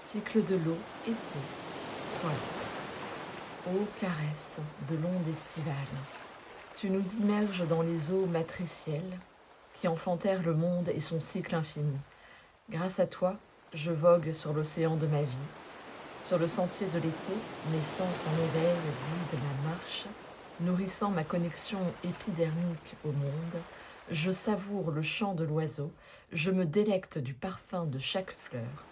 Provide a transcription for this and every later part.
Cycle de l'eau, été, toile. Ô caresse de l'onde estivale, tu nous immerges dans les eaux matricielles qui enfantèrent le monde et son cycle infini. Grâce à toi, je vogue sur l'océan de ma vie. Sur le sentier de l'été, mes sens en éveil guident ma marche, nourrissant ma connexion épidermique au monde. Je savoure le chant de l'oiseau, je me délecte du parfum de chaque fleur.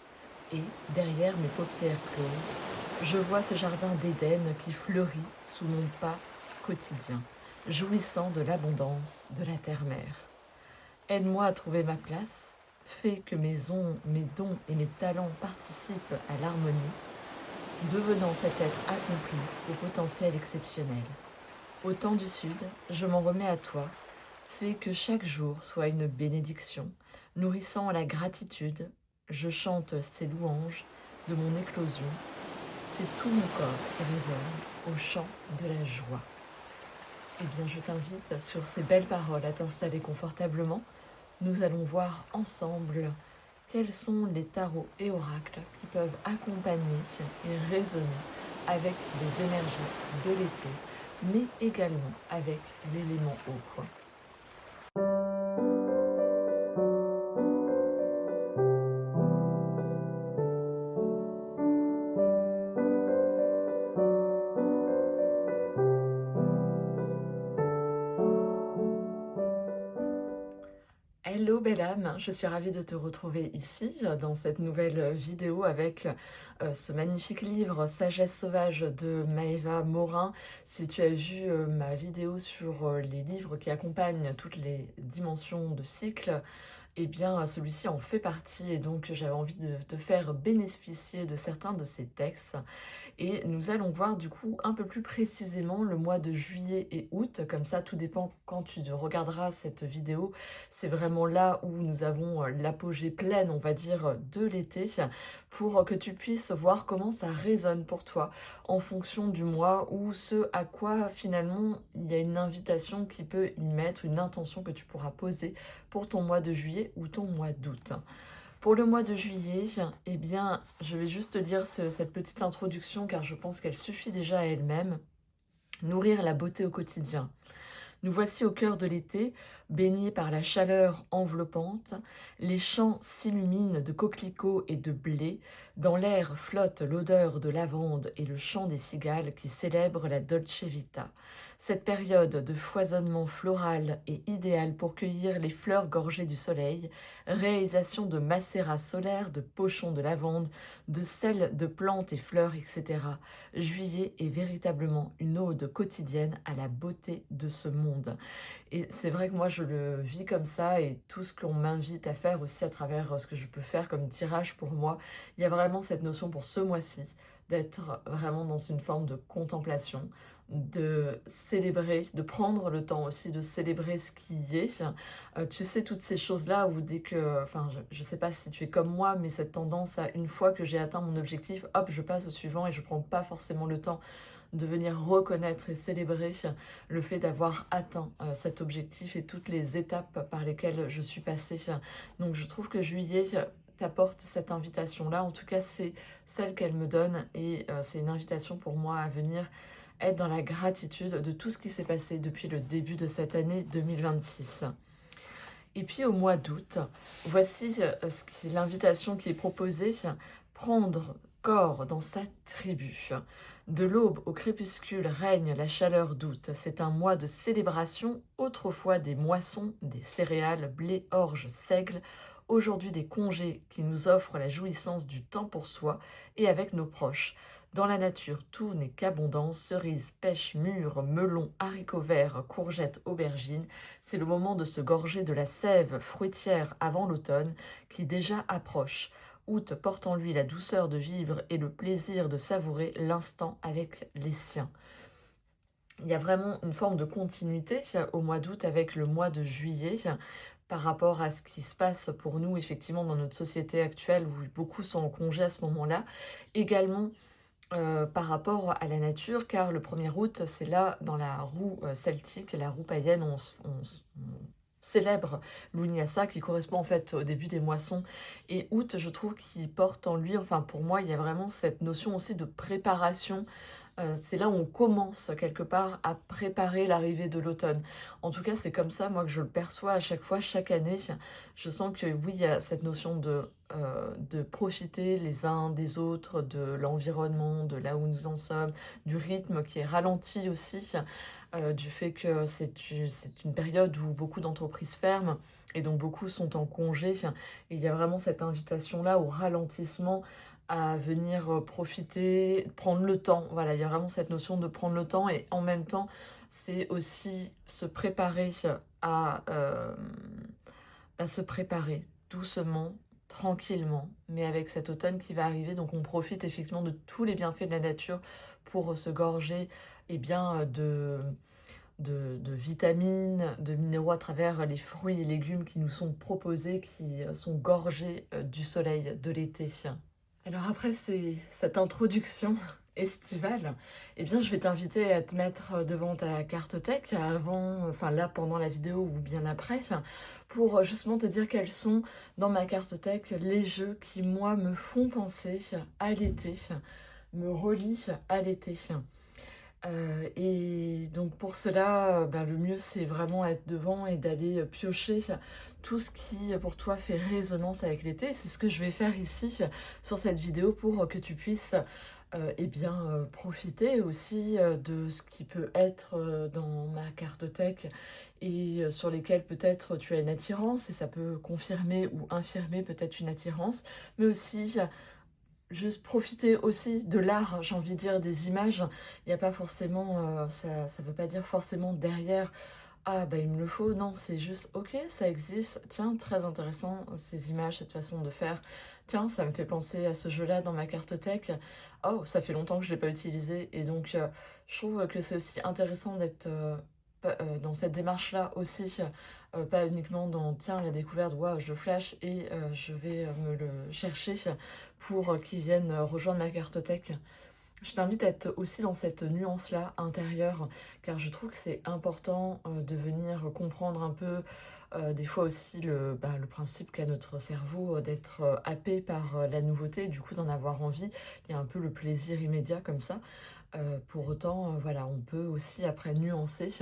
Et, derrière mes paupières closes, je vois ce jardin d'Éden qui fleurit sous mon pas quotidien, jouissant de l'abondance de la terre-mère. Aide-moi à trouver ma place, fais que mes dons et mes talents participent à l'harmonie, devenant cet être accompli au potentiel exceptionnel. Au temps du Sud, je m'en remets à toi, fais que chaque jour soit une bénédiction, nourrissant la gratitude. Je chante ces louanges de mon éclosion. C'est tout mon corps qui résonne au chant de la joie. Eh bien, je t'invite sur ces belles paroles à t'installer confortablement. Nous allons voir ensemble quels sont les tarots et oracles qui peuvent accompagner et résonner avec les énergies de l'été, mais également avec l'élément eau. Hello belle âme, je suis ravie de te retrouver ici dans cette nouvelle vidéo avec ce magnifique livre Sagesse sauvage de Maëva Morin. Si tu as vu ma vidéo sur les livres qui accompagnent toutes les dimensions de cycle, eh bien celui-ci en fait partie et donc j'avais envie de te faire bénéficier de certains de ces textes. Et nous allons voir du coup un peu plus précisément le mois de juillet et août, comme ça tout dépend quand tu regarderas cette vidéo, c'est vraiment là où nous avons l'apogée pleine, on va dire, de l'été, pour que tu puisses voir comment ça résonne pour toi en fonction du mois ou ce à quoi finalement il y a une invitation qui peut y mettre, une intention que tu pourras poser pour ton mois de juillet ou ton mois d'août. Pour le mois de juillet, eh bien, je vais juste te dire cette petite introduction car je pense qu'elle suffit déjà à elle-même. Nourrir la beauté au quotidien. Nous voici au cœur de l'été, baignés par la chaleur enveloppante. Les champs s'illuminent de coquelicots et de blé. Dans l'air flotte l'odeur de lavande et le chant des cigales qui célèbrent la Dolce Vita. Cette période de foisonnement floral est idéale pour cueillir les fleurs gorgées du soleil, réalisation de macérats solaires, de pochons de lavande, de sel de plantes et fleurs, etc. Juillet est véritablement une ode quotidienne à la beauté de ce monde. Et c'est vrai que moi je le vis comme ça et tout ce qu'on m'invite à faire aussi à travers ce que je peux faire comme tirage pour moi, il y a vraiment cette notion pour ce mois-ci d'être vraiment dans une forme de contemplation, de célébrer, de prendre le temps aussi de célébrer ce qui est. Tu sais, toutes ces choses-là où dès que, enfin, je sais pas si tu es comme moi, mais cette tendance à, une fois que j'ai atteint mon objectif, hop, je passe au suivant et je prends pas forcément le temps de venir reconnaître et célébrer le fait d'avoir atteint cet objectif et toutes les étapes par lesquelles je suis passée. Donc je trouve que juillet t'apporte cette invitation-là, en tout cas c'est celle qu'elle me donne et c'est une invitation pour moi à venir être dans la gratitude de tout ce qui s'est passé depuis le début de cette année 2026. Et puis au mois d'août, voici l'invitation qui est proposée, prendre corps dans sa tribu. De l'aube au crépuscule règne la chaleur d'août. C'est un mois de célébration, autrefois des moissons, des céréales, blé, orge, seigle, aujourd'hui des congés qui nous offrent la jouissance du temps pour soi et avec nos proches. Dans la nature, tout n'est qu'abondance, cerises, pêches, mûres, melons, haricots verts, courgettes, aubergines. C'est le moment de se gorger de la sève fruitière avant l'automne qui déjà approche. Août porte en lui la douceur de vivre et le plaisir de savourer l'instant avec les siens. Il y a vraiment une forme de continuité au mois d'août avec le mois de juillet par rapport à ce qui se passe pour nous effectivement dans notre société actuelle où beaucoup sont en congé à ce moment-là. Également par rapport à la nature, car le 1er août, c'est là, dans la roue celtique, la roue païenne, on célèbre l'Unyasa, qui correspond en fait au début des moissons. Et août, je trouve qu'il porte en lui, enfin pour moi, il y a vraiment cette notion aussi de préparation. C'est là où on commence quelque part à préparer l'arrivée de l'automne. En tout cas, c'est comme ça, moi, que je le perçois à chaque fois, chaque année. Je sens que oui, il y a cette notion de profiter les uns des autres, de l'environnement, de là où nous en sommes, du rythme qui est ralenti aussi, du fait que c'est une période où beaucoup d'entreprises ferment et donc beaucoup sont en congé. Et il y a vraiment cette invitation-là au ralentissement, à venir profiter, prendre le temps. Voilà, il y a vraiment cette notion de prendre le temps et en même temps, c'est aussi se préparer à se préparer doucement, tranquillement, mais avec cet automne qui va arriver. Donc on profite effectivement de tous les bienfaits de la nature pour se gorger eh bien, de vitamines, de minéraux à travers les fruits et légumes qui nous sont proposés, qui sont gorgés du soleil de l'été. Alors après cette introduction estivale, eh bien je vais t'inviter à te mettre devant ta cartothèque avant, enfin là pendant la vidéo ou bien après, pour justement te dire quels sont dans ma cartothèque les jeux qui moi me font penser à l'été, me relient à l'été. Et donc pour cela, le mieux c'est vraiment être devant et d'aller piocher tout ce qui pour toi fait résonance avec l'été. C'est ce que je vais faire ici sur cette vidéo pour que tu puisses profiter aussi de ce qui peut être dans ma cartothèque et sur lesquels peut-être tu as une attirance et ça peut confirmer ou infirmer peut-être une attirance, mais aussi juste profiter aussi de l'art, j'ai envie de dire, des images. Il n'y a pas forcément, ça veut pas dire forcément derrière, ah bah il me le faut, non, c'est juste, ok, ça existe, tiens, très intéressant, ces images, cette façon de faire, tiens, ça me fait penser à ce jeu-là dans ma cartothèque, oh, ça fait longtemps que je ne l'ai pas utilisé, et donc je trouve que c'est aussi intéressant d'être dans cette démarche-là aussi, pas uniquement dans, tiens, la découverte, waouh, je le flash et je vais me le chercher pour qu'ils viennent rejoindre ma cartothèque. Je t'invite à être aussi dans cette nuance-là intérieure, car je trouve que c'est important de venir comprendre un peu, des fois aussi le principe qu'a notre cerveau d'être happé par la nouveauté, du coup d'en avoir envie. Il y a un peu le plaisir immédiat comme ça. Pour autant, voilà, on peut aussi après nuancer.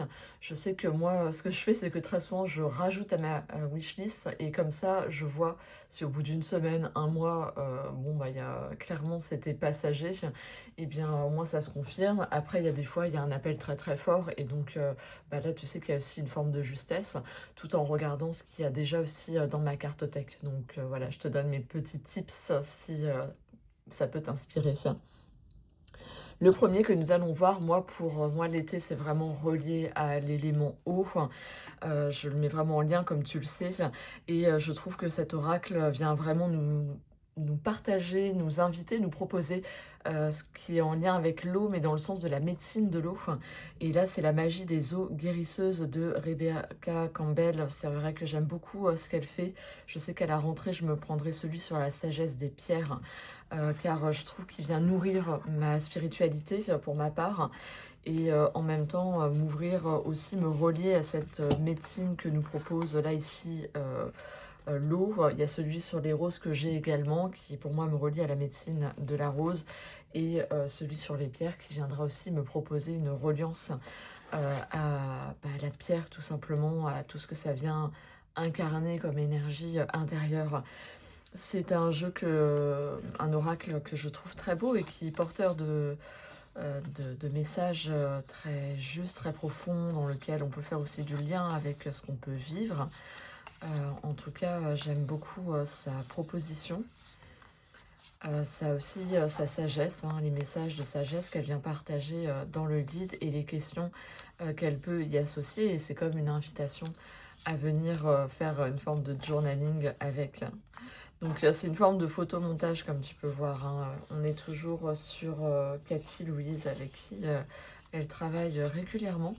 Je sais que moi, ce que je fais, c'est que très souvent, je rajoute à ma wishlist et comme ça, je vois si au bout d'une semaine, un mois, bon, bah, il y a clairement c'était passager, et bien, au moins ça se confirme. Après, il y a des fois, il y a un appel très très fort et donc là, tu sais qu'il y a aussi une forme de justesse tout en regardant ce qu'il y a déjà aussi dans ma cartothèque. Donc voilà, je te donne mes petits tips si ça peut t'inspirer. Le premier que nous allons voir, moi, pour moi, l'été, c'est vraiment relié à l'élément eau. Je le mets vraiment en lien, comme tu le sais. Et je trouve que cet oracle vient vraiment nous partager, nous inviter, nous proposer ce qui est en lien avec l'eau, mais dans le sens de la médecine de l'eau. Et là, c'est la magie des eaux guérisseuses de Rebecca Campbell. C'est vrai que j'aime beaucoup ce qu'elle fait. Je sais qu'à la rentrée, je me prendrai celui sur la sagesse des pierres, car je trouve qu'il vient nourrir ma spiritualité pour ma part et en même temps m'ouvrir aussi, me relier à cette médecine que nous propose là ici l'eau. Il y a celui sur les roses que j'ai également qui pour moi me relie à la médecine de la rose et celui sur les pierres qui viendra aussi me proposer une reliance à la pierre tout simplement, à tout ce que ça vient incarner comme énergie intérieure. C'est un jeu un oracle que je trouve très beau et qui est porteur de messages très justes, très profonds, dans lequel on peut faire aussi du lien avec ce qu'on peut vivre. En tout cas, j'aime beaucoup sa proposition. Ça aussi, sa sagesse, hein, les messages de sagesse qu'elle vient partager dans le guide et les questions qu'elle peut y associer. Et c'est comme une invitation à venir faire une forme de journaling avec. Donc c'est une forme de photomontage comme tu peux voir, hein. On est toujours sur Cathy Louise avec qui elle travaille régulièrement.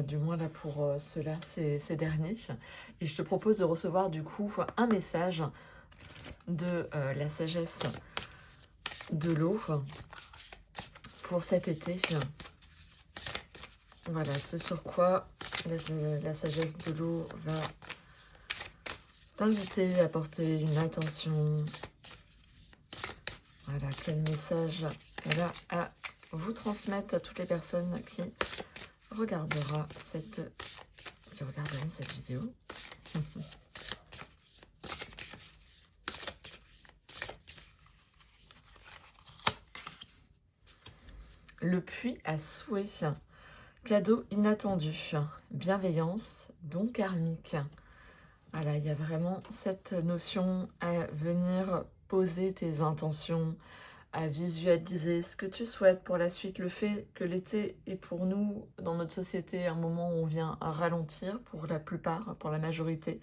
Du moins là pour ceux-là, ces derniers. Et je te propose de recevoir du coup un message de la sagesse de l'eau pour cet été. Voilà, ce sur quoi la sagesse de l'eau va t'inviter à porter une attention. Voilà, quel message elle a à vous transmettre à toutes les personnes qui regarderont cette vidéo. Le puits à souhait. Cadeau inattendu. Bienveillance, don karmique. Voilà, il y a vraiment cette notion à venir poser tes intentions, à visualiser ce que tu souhaites pour la suite. Le fait que l'été est pour nous, dans notre société, un moment où on vient à ralentir pour la plupart, pour la majorité,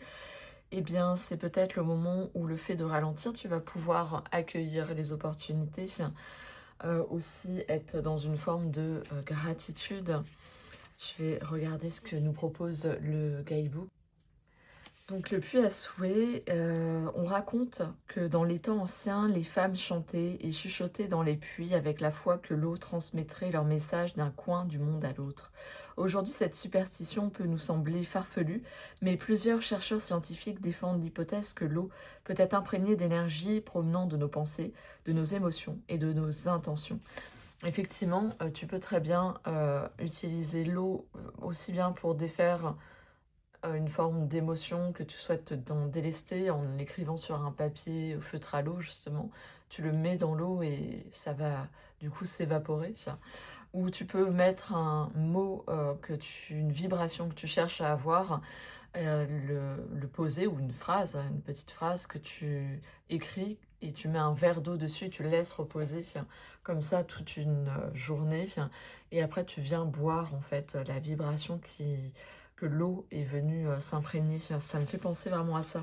eh bien, c'est peut-être le moment où le fait de ralentir, tu vas pouvoir accueillir les opportunités, aussi être dans une forme de gratitude. Je vais regarder ce que nous propose le guidebook. Donc le puits à souhait, on raconte que dans les temps anciens, les femmes chantaient et chuchotaient dans les puits avec la foi que l'eau transmettrait leur message d'un coin du monde à l'autre. Aujourd'hui, cette superstition peut nous sembler farfelue, mais plusieurs chercheurs scientifiques défendent l'hypothèse que l'eau peut être imprégnée d'énergie provenant de nos pensées, de nos émotions et de nos intentions. Effectivement, tu peux très bien utiliser l'eau aussi bien pour défaire une forme d'émotion que tu souhaites t'en délester en l'écrivant sur un papier au feutre à l'eau justement. Tu le mets dans l'eau et ça va du coup s'évaporer. Ou tu peux mettre un mot, une vibration que tu cherches à avoir, le poser, ou une petite phrase que tu écris et tu mets un verre d'eau dessus, tu le laisses reposer comme ça toute une journée, et après tu viens boire en fait la vibration que l'eau est venue s'imprégner. Ça me fait penser vraiment à ça.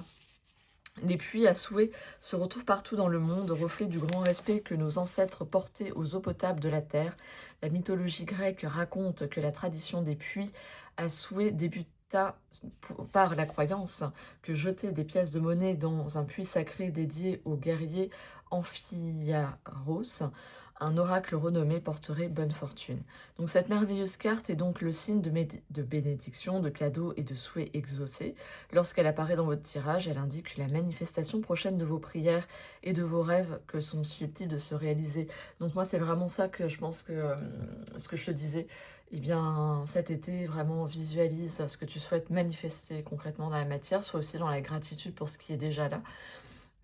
Les puits à souhait se retrouvent partout dans le monde, reflet du grand respect que nos ancêtres portaient aux eaux potables de la terre. La mythologie grecque raconte que la tradition des puits à souhait débuta par la croyance que jeter des pièces de monnaie dans un puits sacré dédié au guerrier Amphiaros, un oracle renommé, porterait bonne fortune. Donc cette merveilleuse carte est donc le signe de bénédiction, de cadeaux et de souhaits exaucés. Lorsqu'elle apparaît dans votre tirage, elle indique la manifestation prochaine de vos prières et de vos rêves que sont susceptibles de se réaliser. Donc moi, c'est vraiment ça que je pense que, ce que je te disais, eh bien, cet été, vraiment visualise ce que tu souhaites manifester concrètement dans la matière, soit aussi dans la gratitude pour ce qui est déjà là.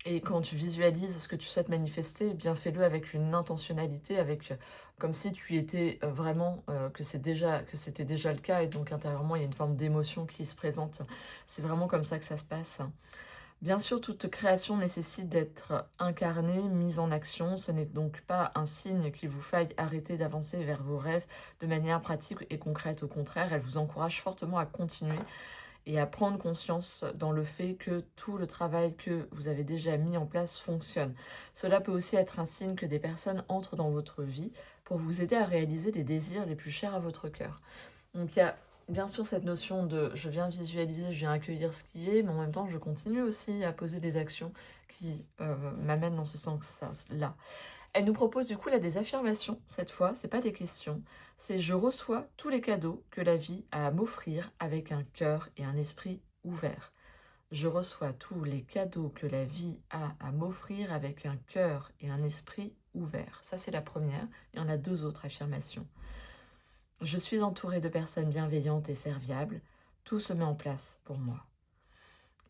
Et quand tu visualises ce que tu souhaites manifester, eh bien fais-le avec une intentionnalité, avec comme si tu étais vraiment, que c'était déjà le cas, et donc intérieurement il y a une forme d'émotion qui se présente. C'est vraiment comme ça que ça se passe. Bien sûr, toute création nécessite d'être incarnée, mise en action. Ce n'est donc pas un signe qu'il vous faille arrêter d'avancer vers vos rêves de manière pratique et concrète. Au contraire, elle vous encourage fortement à continuer et à prendre conscience dans le fait que tout le travail que vous avez déjà mis en place fonctionne. Cela peut aussi être un signe que des personnes entrent dans votre vie pour vous aider à réaliser les désirs les plus chers à votre cœur. Donc il y a bien sûr cette notion de je viens visualiser, je viens accueillir ce qui est, mais en même temps je continue aussi à poser des actions qui m'amènent dans ce sens-là. Elle nous propose du coup là des affirmations, cette fois, c'est pas des questions, c'est je reçois tous les cadeaux que la vie a à m'offrir avec un cœur et un esprit ouvert. Je reçois tous les cadeaux que la vie a à m'offrir avec un cœur et un esprit ouvert. Ça c'est la première, il y en a deux autres affirmations. Je suis entourée de personnes bienveillantes et serviables, tout se met en place pour moi.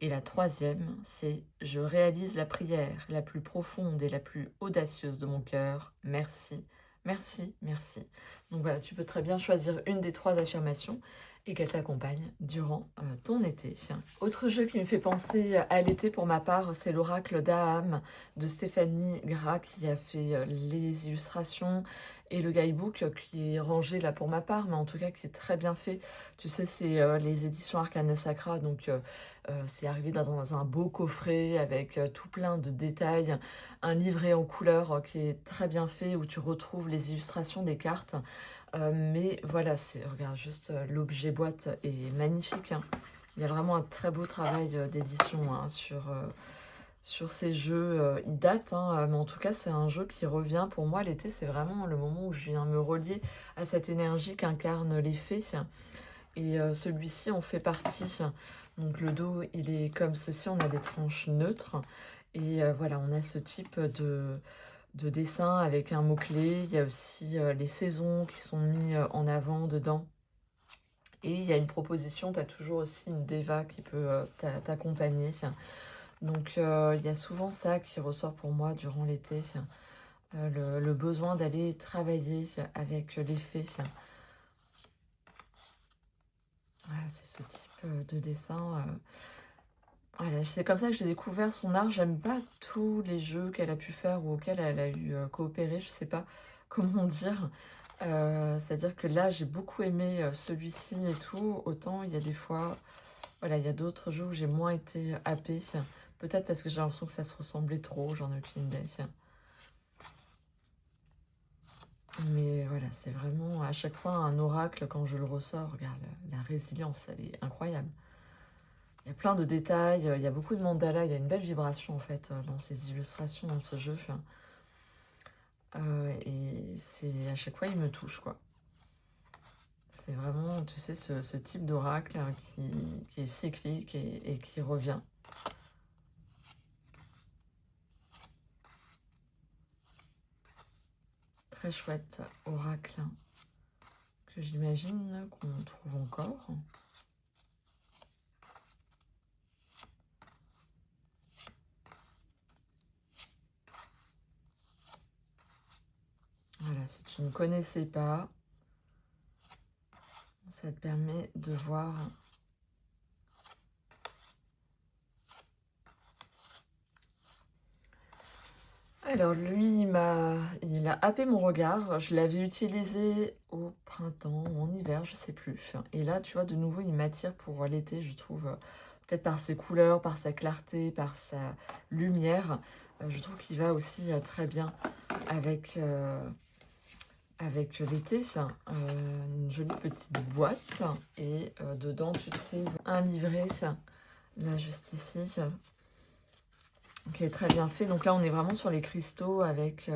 Et la troisième, c'est « Je réalise la prière la plus profonde et la plus audacieuse de mon cœur. Merci, merci, merci. » Donc voilà, tu peux très bien choisir une des trois affirmations et qu'elle t'accompagne durant ton été. Autre jeu qui me fait penser à l'été pour ma part, c'est l'oracle d'Aham de Stéphanie Gras qui a fait les illustrations et le guidebook qui est rangé là pour ma part, mais en tout cas qui est très bien fait. Tu sais, c'est les éditions Arcana Sacra, donc c'est arrivé dans un beau coffret avec tout plein de détails, un livret en couleur qui est très bien fait où tu retrouves les illustrations des cartes. Mais voilà, regarde juste l'objet boîte est magnifique, hein. Il y a vraiment un très beau travail d'édition, hein, sur ces jeux, ils datent, hein, mais en tout cas, c'est un jeu qui revient. Pour moi, l'été, c'est vraiment le moment où je viens me relier à cette énergie qu'incarnent les fées et celui-ci en fait partie. Donc le dos, il est comme ceci, on a des tranches neutres et voilà, on a ce type de dessin avec un mot-clé. Il y a aussi, les saisons qui sont mis, en avant dedans et il y a une proposition, tu as toujours aussi une déva qui peut, t'accompagner. Donc il y a souvent ça qui ressort pour moi durant l'été, le besoin d'aller travailler avec les fées. Voilà, c'est ce type, de dessin, voilà, c'est comme ça que j'ai découvert son art. J'aime pas tous les jeux qu'elle a pu faire ou auxquels elle a eu, coopéré, je sais pas comment dire. C'est-à-dire que là, j'ai beaucoup aimé, celui-ci et tout. Autant il y a des fois, voilà, il y a d'autres jeux où j'ai moins été happée. Peut-être parce que j'ai l'impression que ça se ressemblait trop, j'en ai aucune idée. Mais voilà, c'est vraiment à chaque fois un oracle quand je le ressors. Regarde, la résilience, elle est incroyable. Il y a plein de détails, il y a beaucoup de mandalas, il y a une belle vibration en fait dans ces illustrations, dans ce jeu. Et c'est à chaque fois, il me touche quoi. C'est vraiment, tu sais, ce type d'oracle qui est cyclique et qui revient. Très chouette oracle que j'imagine qu'on trouve encore. Voilà, si tu ne connaissais pas, ça te permet de voir. Alors lui, il a happé mon regard. Je l'avais utilisé au printemps ou en hiver, je sais plus. Et là, tu vois, de nouveau, il m'attire pour l'été, je trouve. Peut-être par ses couleurs, par sa clarté, par sa lumière. Je trouve qu'il va aussi très bien avec, avec l'été. Une jolie petite boîte. Et dedans, tu trouves un livret, là, juste ici, qui est très bien fait. Donc là, on est vraiment sur les cristaux avec,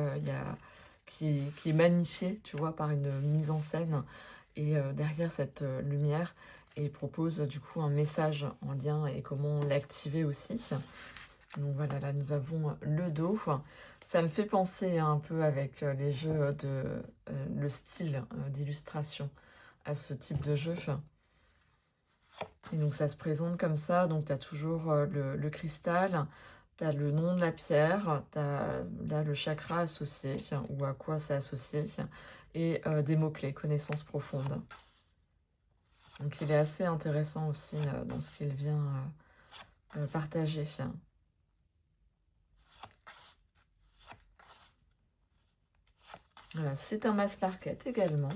qui est magnifié, tu vois, par une mise en scène. Et derrière cette lumière, et propose du coup un message en lien et comment l'activer aussi. Donc voilà, là nous avons le dos. Ça me fait penser un peu avec les jeux de le style d'illustration à ce type de jeu. Et donc ça se présente comme ça, donc tu as toujours le cristal, tu as le nom de la pierre, tu as là le chakra associé, ou à quoi c'est associé, et des mots-clés, connaissances profondes. Donc il est assez intéressant aussi dans ce qu'il vient partager. Voilà, c'est un mass market également.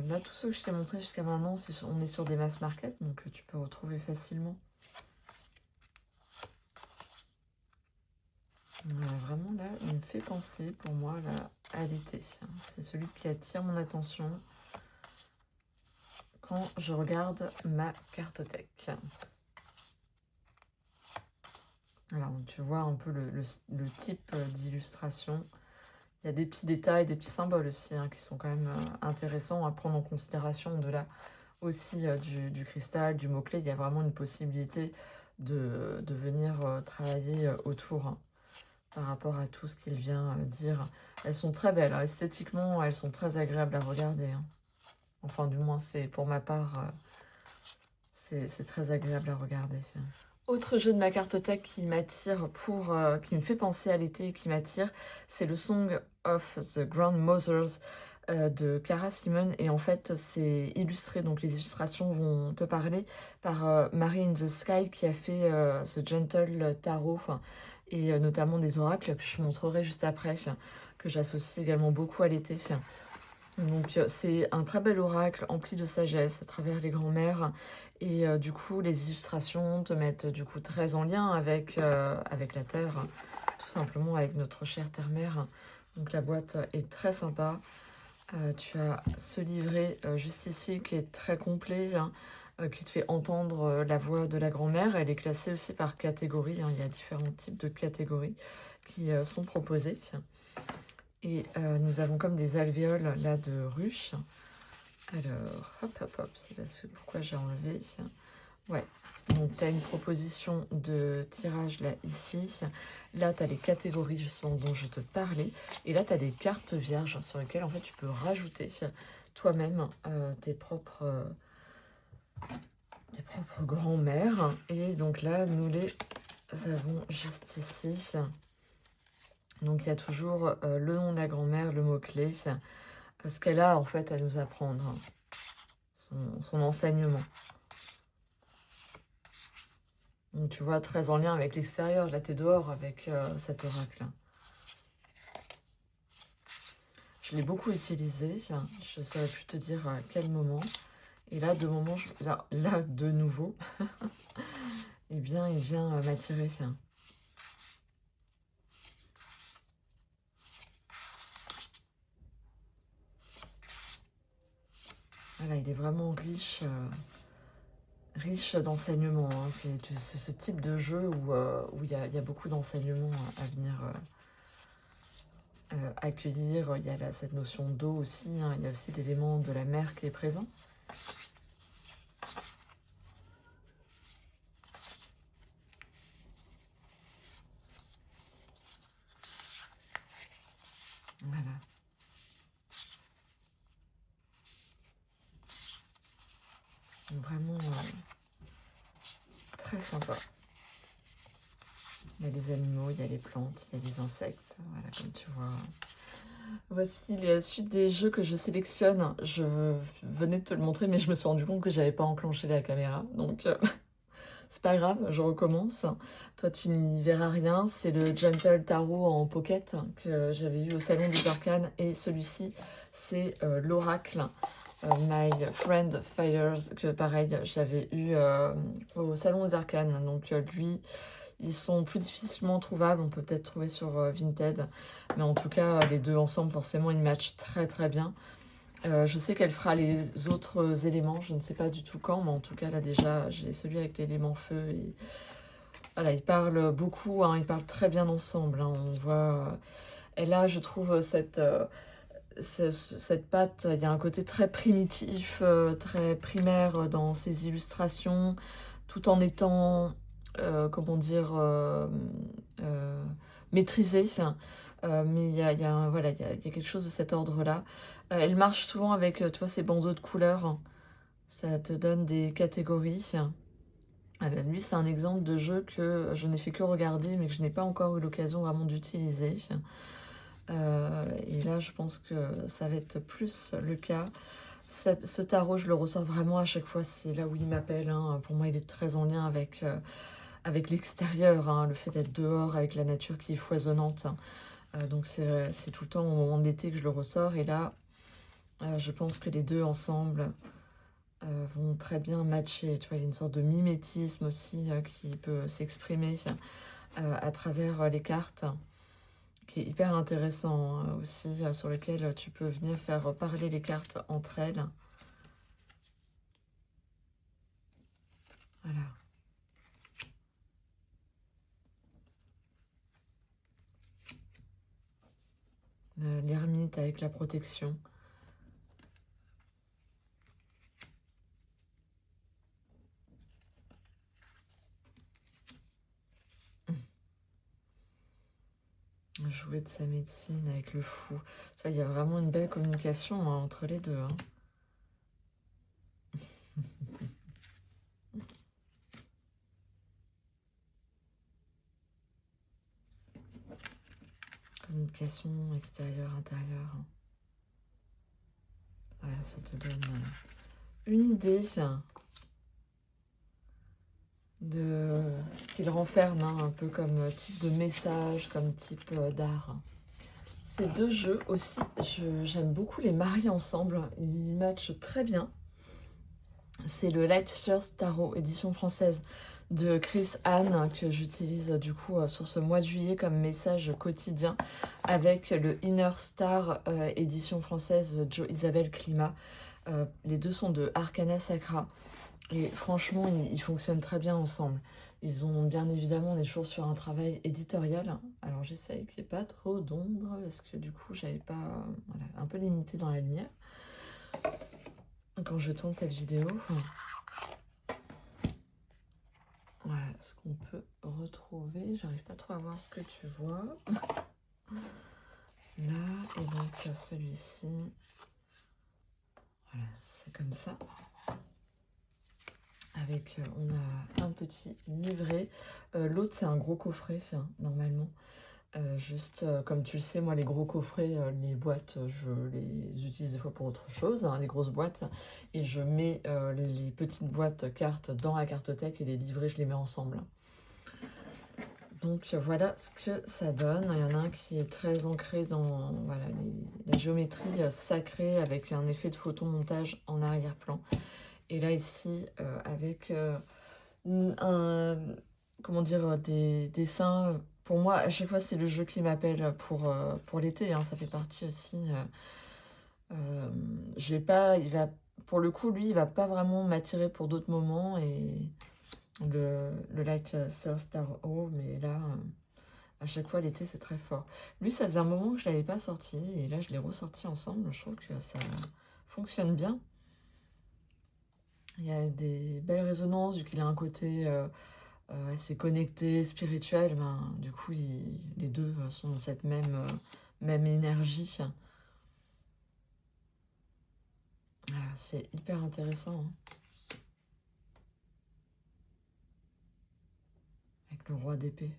Là, tous ceux que je t'ai montré jusqu'à maintenant, on est sur des mass market, donc tu peux retrouver facilement. Vraiment là, il me fait penser pour moi là, à l'été. C'est celui qui attire mon attention quand je regarde ma cartothèque. Alors tu vois un peu le type d'illustration. Il y a des petits détails, des petits symboles aussi qui sont quand même intéressants à prendre en considération. Au-delà aussi du cristal, du mot-clé, il y a vraiment une possibilité de venir travailler autour. Par rapport à tout ce qu'il vient dire. Elles sont très belles, hein. Esthétiquement, elles sont très agréables à regarder. Hein. Enfin, du moins, c'est pour ma part, c'est très agréable à regarder. Autre jeu de ma cartothèque qui m'attire qui me fait penser à l'été et qui m'attire, c'est le Song of the Grandmothers de Cara Simon. Et en fait, c'est illustré, donc les illustrations vont te parler par Mary in the Sky qui a fait ce Gentle Tarot, et notamment des oracles que je montrerai juste après, que j'associe également beaucoup à l'été. Donc c'est un très bel oracle empli de sagesse à travers les grands-mères. Et du coup, les illustrations te mettent du coup très en lien avec la Terre, tout simplement avec notre chère Terre-Mère. Donc la boîte est très sympa. Tu as ce livret juste ici qui est très complet, qui te fait entendre la voix de la grand-mère. Elle est classée aussi par catégorie, hein. Il y a différents types de catégories qui sont proposées. Et nous avons comme des alvéoles là de ruches. Alors, hop, hop, hop, c'est parce que pourquoi j'ai enlevé. Ouais, donc tu as une proposition de tirage là, ici. Là, tu as les catégories justement dont je te parlais. Et là, tu as des cartes vierges sur lesquelles en fait tu peux rajouter toi-même tes propres grands-mères. Et donc là, nous les avons juste ici. Donc il y a toujours le nom de la grand-mère, le mot-clé, ce qu'elle a en fait à nous apprendre, son enseignement. Donc tu vois, très en lien avec l'extérieur. Là, tu es dehors avec cet oracle. Je l'ai beaucoup utilisé. Je ne saurais plus te dire à quel moment. Et là, là de nouveau, eh bien, il vient m'attirer. Voilà, il est vraiment riche d'enseignements. Hein. C'est ce type de jeu où il y a beaucoup d'enseignements à venir accueillir. Il y a là, cette notion d'eau aussi. Hein. Il y a aussi l'élément de la mer qui est présent. Voilà. Donc vraiment très sympa. Il y a les animaux, il y a les plantes, il y a les insectes. Voilà, comme tu vois. Voici la suite des jeux que je sélectionne. Je venais de te le montrer, mais je me suis rendu compte que j'avais pas enclenché la caméra. Donc, c'est pas grave, je recommence. Toi, tu n'y verras rien. C'est le Gentle Tarot en pocket que j'avais eu au Salon des Arcanes. Et celui-ci, c'est l'Oracle My Friend Fires, que pareil, j'avais eu au Salon des Arcanes. Donc, lui... Ils sont plus difficilement trouvables, on peut peut-être trouver sur Vinted. Mais en tout cas, les deux ensemble, forcément, ils matchent très très bien. Je sais qu'elle fera les autres éléments, je ne sais pas du tout quand, mais en tout cas, là déjà, j'ai celui avec l'élément feu. Et... Voilà, ils parlent beaucoup, hein, ils parlent très bien ensemble. Hein, on voit... Et là, je trouve cette patte, il y a un côté très primitif, très primaire dans ces illustrations, tout en étant... comment dire, maîtrisée. Mais voilà, il y a quelque chose de cet ordre-là. Elle marche souvent avec, tu vois, ces bandeaux de couleurs. Ça te donne des catégories. Lui, c'est un exemple de jeu que je n'ai fait que regarder, mais que je n'ai pas encore eu l'occasion vraiment d'utiliser. Et là, je pense que ça va être plus le cas. Ce tarot, je le ressens vraiment à chaque fois. C'est là où il m'appelle. Hein. Pour moi, il est très en lien avec l'extérieur, hein, le fait d'être dehors avec la nature qui est foisonnante. Donc c'est tout le temps au moment de l'été que je le ressors. Et là, je pense que les deux ensemble vont très bien matcher. Tu vois, il y a une sorte de mimétisme aussi qui peut s'exprimer à travers les cartes, qui est hyper intéressant hein, aussi, sur lequel tu peux venir faire parler les cartes entre elles. Voilà. L'ermite avec la protection. Jouer de sa médecine avec le fou. Tu vois, il y a vraiment une belle communication hein, entre les deux. Hein. Communication extérieure, intérieure. Voilà, ça te donne une idée de ce qu'il renferme, hein, un peu comme type de message, comme type d'art. Ces deux jeux aussi, j'aime beaucoup les marier ensemble. Ils matchent très bien. C'est le Lightshirts Tarot, édition française, de Chris Anne, que j'utilise du coup sur ce mois de juillet comme message quotidien, avec le Inner Star, édition française, Jo Isabelle Climat. Les deux sont de Arcana Sacra. Et franchement, ils fonctionnent très bien ensemble. Ils ont bien évidemment, on est toujours sur un travail éditorial. Alors j'essaye qu'il n'y ait pas trop d'ombre parce que du coup, j'avais pas, voilà, un peu limité dans la lumière quand je tourne cette vidéo. Voilà ce qu'on peut retrouver. J'arrive pas trop à voir ce que tu vois. Là, et donc celui-ci, voilà, c'est comme ça. Avec, on a un petit livret. L'autre, c'est un gros coffret, normalement. Juste, comme tu le sais, moi, les gros coffrets, les boîtes, je les utilise des fois pour autre chose, hein, les grosses boîtes. Et je mets les petites boîtes cartes dans la cartothèque et les livrets, je les mets ensemble. Donc voilà ce que ça donne. Il y en a un qui est très ancré dans voilà, la géométrie sacrée avec un effet de photomontage en arrière-plan. Et là ici avec comment dire, des dessins. Pour moi, à chaque fois, c'est le jeu qui m'appelle pour l'été. Hein, ça fait partie aussi. Je vais pas, pour le coup, lui, il va pas vraiment m'attirer pour d'autres moments. Et le Light Star Star-O, mais là, à chaque fois, l'été, c'est très fort. Lui, ça faisait un moment que je l'avais pas sorti. Et là, je l'ai ressorti ensemble. Je trouve que ça fonctionne bien. Il y a des belles résonances, vu qu'il a un côté assez connecté, spirituel. Ben, du coup, les deux sont dans cette même énergie. C'est hyper intéressant. Hein. Avec le roi d'épée.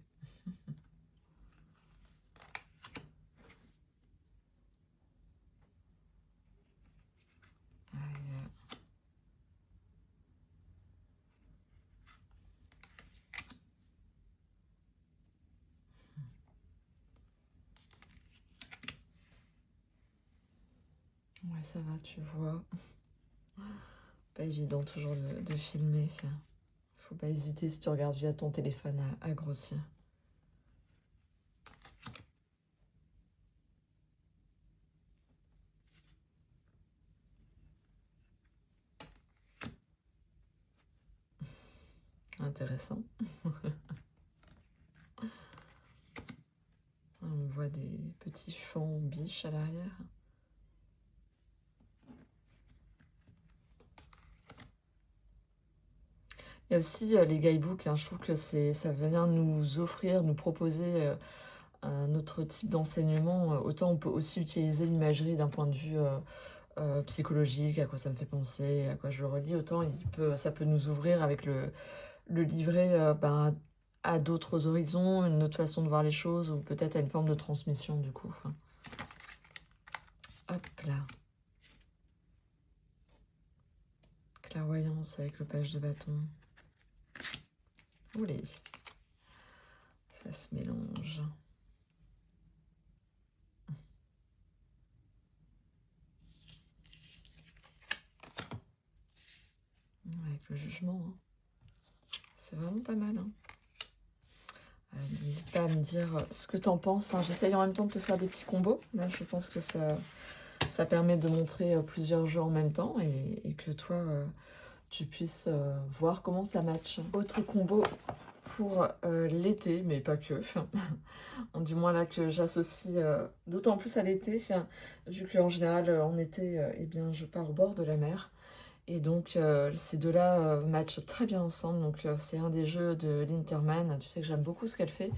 Ouais, ça va, tu vois. Pas évident toujours de filmer. Faut pas hésiter si tu regardes via ton téléphone à grossir. Intéressant. On voit des petits fonds biches à l'arrière. Il y a aussi les guidebooks, hein, je trouve que ça vient nous offrir, nous proposer un autre type d'enseignement. Autant on peut aussi utiliser l'imagerie d'un point de vue psychologique, à quoi ça me fait penser, à quoi je le relis, autant ça peut nous ouvrir avec le livret ben, à d'autres horizons, une autre façon de voir les choses, ou peut-être à une forme de transmission du coup. Enfin. Hop là. Clairvoyance avec le page de bâton. Oulé. Ça se mélange. Avec le jugement. Hein. C'est vraiment pas mal. Hein. N'hésite pas à me dire ce que tu en penses. Hein. J'essaye en même temps de te faire des petits combos. Là, je pense que ça permet de montrer plusieurs jeux en même temps et que toi, tu puisses voir comment ça match. Autre combo pour l'été, mais pas que. Du moins là que j'associe d'autant plus à l'été, vu qu'en général en été, eh bien, je pars au bord de la mer. Et donc ces deux-là matchent très bien ensemble. Donc c'est un des jeux de Linterman. Tu sais que j'aime beaucoup ce qu'elle fait.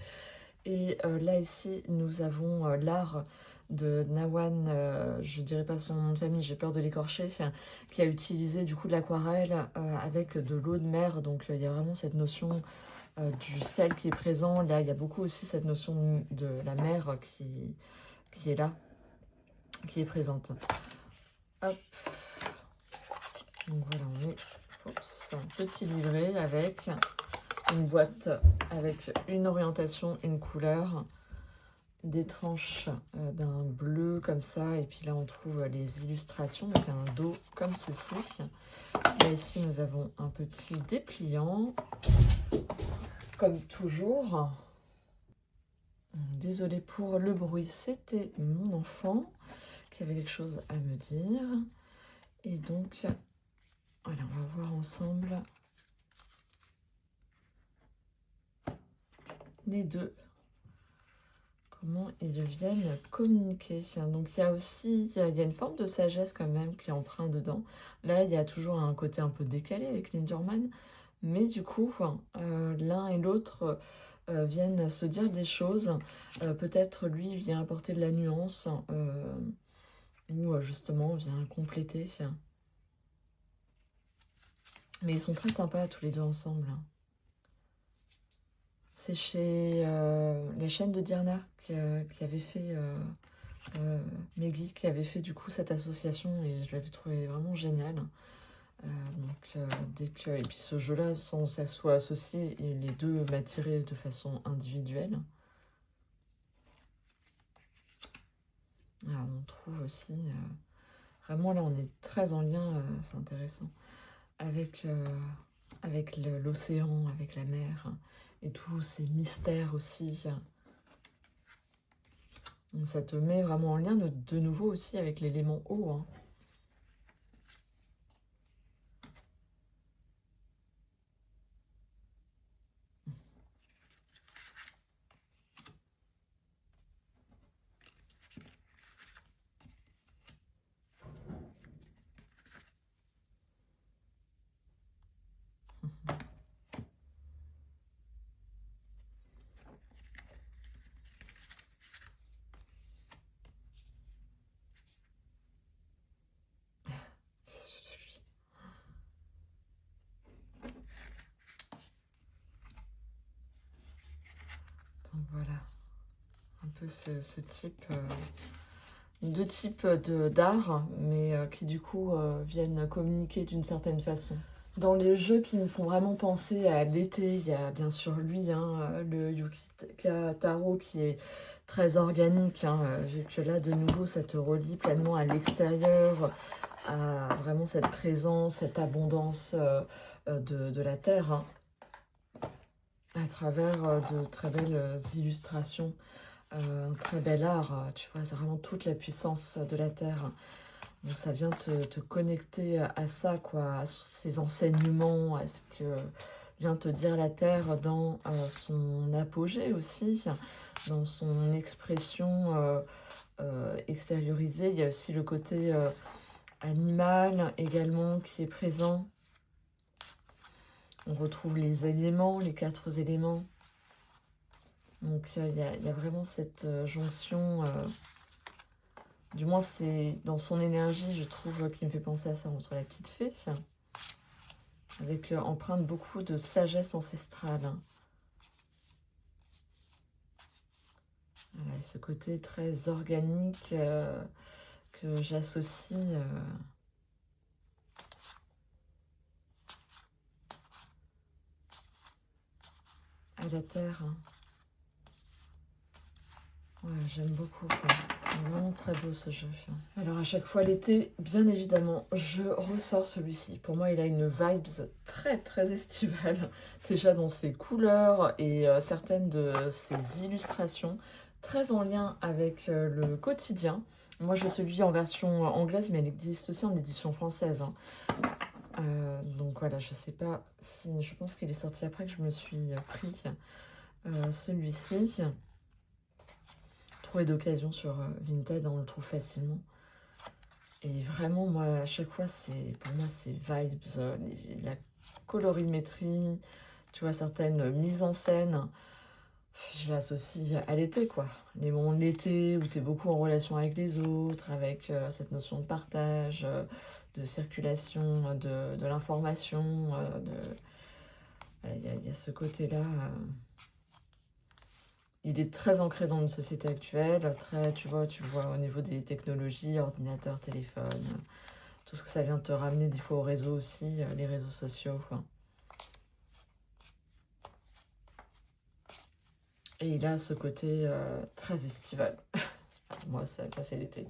Et là ici, nous avons l'art de Nawan, je dirais pas son nom de famille, j'ai peur de l'écorcher, qui a utilisé du coup de l'aquarelle avec de l'eau de mer. Donc il y a vraiment cette notion du sel qui est présent. Là, il y a beaucoup aussi cette notion de la mer qui est là, qui est présente. Hop. Donc voilà, on est un petit livret avec une boîte avec une orientation, une couleur, des tranches d'un bleu comme ça, et puis là on trouve les illustrations, donc un dos comme ceci. Là ici nous avons un petit dépliant, comme toujours. Désolée pour le bruit, c'était mon enfant qui avait quelque chose à me dire. Et donc Voilà, on va voir ensemble les deux. Comment ils viennent communiquer. Donc il y a aussi, il y a une forme de sagesse quand même qui est empreinte dedans. Là, il y a toujours un côté un peu décalé avec Linderman. Mais du coup, l'un et l'autre viennent se dire des choses. Peut-être lui vient apporter de la nuance ou justement vient compléter. Mais ils sont très sympas tous les deux ensemble. C'est chez la chaîne de Dirna qui avait fait, Meggy, qui avait fait du coup cette association et je l'avais trouvé vraiment génial. Dès que... Et puis ce jeu-là, sans que ça soit associé, et les deux m'attiraient de façon individuelle. Ah, on trouve aussi... vraiment là, on est très en lien, c'est intéressant, avec, avec l'océan, avec la mer, et tous ces mystères aussi. Donc ça te met vraiment en lien de nouveau aussi avec l'élément eau. Hein. Donc voilà, un peu ce type, deux types d'art, mais qui du coup viennent communiquer d'une certaine façon. Dans les jeux qui me font vraiment penser à l'été, il y a bien sûr lui, hein, le Yukika Taro qui est très organique, hein, vu que là de nouveau ça te relie pleinement à l'extérieur, à vraiment cette présence, cette abondance de la terre, hein, à travers de très belles illustrations, un très bel art, tu vois, c'est vraiment toute la puissance de la terre. Donc ça vient te connecter à ça, quoi, à ces enseignements, à ce que vient te dire la Terre dans son apogée aussi, dans son expression extériorisée. Il y a aussi le côté animal également qui est présent. On retrouve les éléments, les 4 éléments. Donc il y a vraiment cette jonction... du moins, c'est dans son énergie, je trouve, qui me fait penser à ça, entre la petite fée, avec empreinte beaucoup de sagesse ancestrale. Hein. Voilà, ce côté très organique que j'associe à la terre. Hein. Ouais, j'aime beaucoup. C'est vraiment très beau ce jeu. Alors à chaque fois l'été, bien évidemment, je ressors celui-ci. Pour moi, il a une vibes très très estivale. Déjà dans ses couleurs et certaines de ses illustrations. Très en lien avec le quotidien. Moi j'ai celui en version anglaise, mais il existe aussi en édition française. Hein. Donc voilà, je sais pas si... Je pense qu'il est sorti après que je me suis pris celui-ci. Trouvé d'occasion sur Vinted, on le trouve facilement. Et vraiment, moi, à chaque fois, pour moi, c'est vibes, la colorimétrie, tu vois, certaines mises en scène. Je l'associe à l'été, quoi. Les moments de l'été où tu es beaucoup en relation avec les autres, avec cette notion de partage, de circulation, de l'information. Il y a ce côté-là. Il est très ancré dans une société actuelle, très, tu vois au niveau des technologies, ordinateur, téléphone, tout ce que ça vient te ramener des fois au réseau aussi, les réseaux sociaux. Quoi. Et il a ce côté très estival. Moi, ça c'est l'été.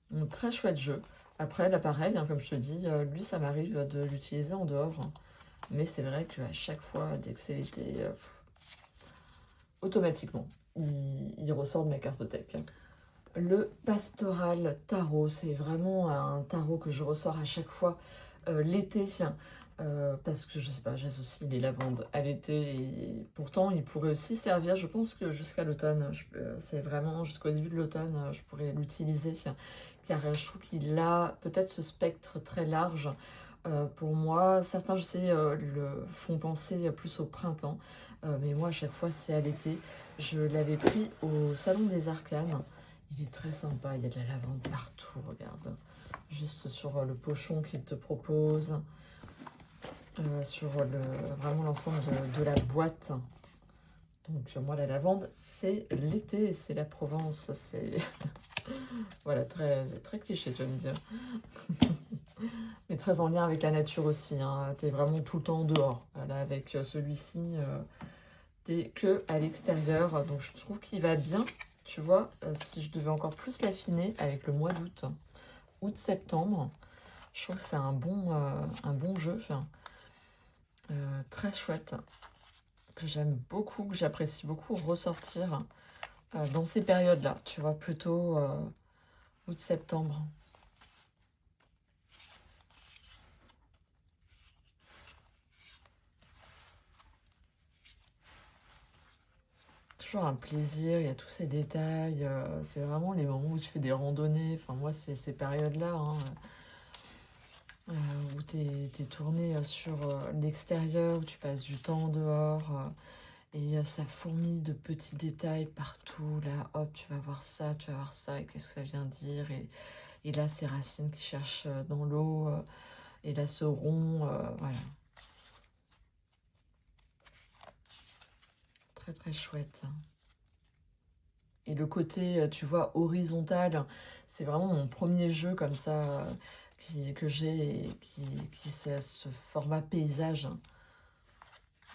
Donc, très chouette jeu. Après, là, pareil, hein, comme je te dis, lui, ça m'arrive de l'utiliser en dehors. Hein. Mais c'est vrai qu'à chaque fois, dès que c'est l'été, automatiquement, il ressort de ma cartothèque. le Pastoral Tarot. C'est vraiment un tarot que je ressors à chaque fois l'été. Parce que je sais pas, j'associe les lavandes à l'été et pourtant il pourrait aussi servir, je pense que jusqu'à l'automne, c'est vraiment jusqu'au début de l'automne, je pourrais l'utiliser car je trouve qu'il a peut-être ce spectre très large. Pour moi, certains je sais le font penser plus au printemps, mais moi à chaque fois c'est à l'été. Je l'avais pris au Salon des Arcanes, il est très sympa, il y a de la lavande partout, regarde, juste sur le pochon qu'il te propose. Sur vraiment l'ensemble de la boîte. Donc moi la lavande c'est l'été, c'est la Provence, c'est voilà, très, très cliché tu vas me dire. Mais très en lien avec la nature aussi, hein. T'es vraiment tout le temps dehors. Là avec celui-ci, t'es que à l'extérieur, donc je trouve qu'il va bien, tu vois, si je devais encore plus l'affiner avec le mois d'août, août-septembre, je trouve que c'est un bon jeu, très chouette, que j'aime beaucoup, que j'apprécie beaucoup ressortir dans ces périodes-là, tu vois, plutôt août-septembre. Toujours un plaisir, il y a tous ces détails, c'est vraiment les moments où tu fais des randonnées, enfin moi c'est ces périodes-là, hein, où t'es tourné sur l'extérieur, où tu passes du temps dehors, et ça fourmille de petits détails partout, là, hop, tu vas voir ça, et qu'est-ce que ça vient dire, et là, ces racines qui cherchent dans l'eau, et là, ce rond, voilà. Très, très chouette. Et le côté, tu vois, horizontal, c'est vraiment mon premier jeu comme ça, que j'ai, et qui c'est ce format paysage,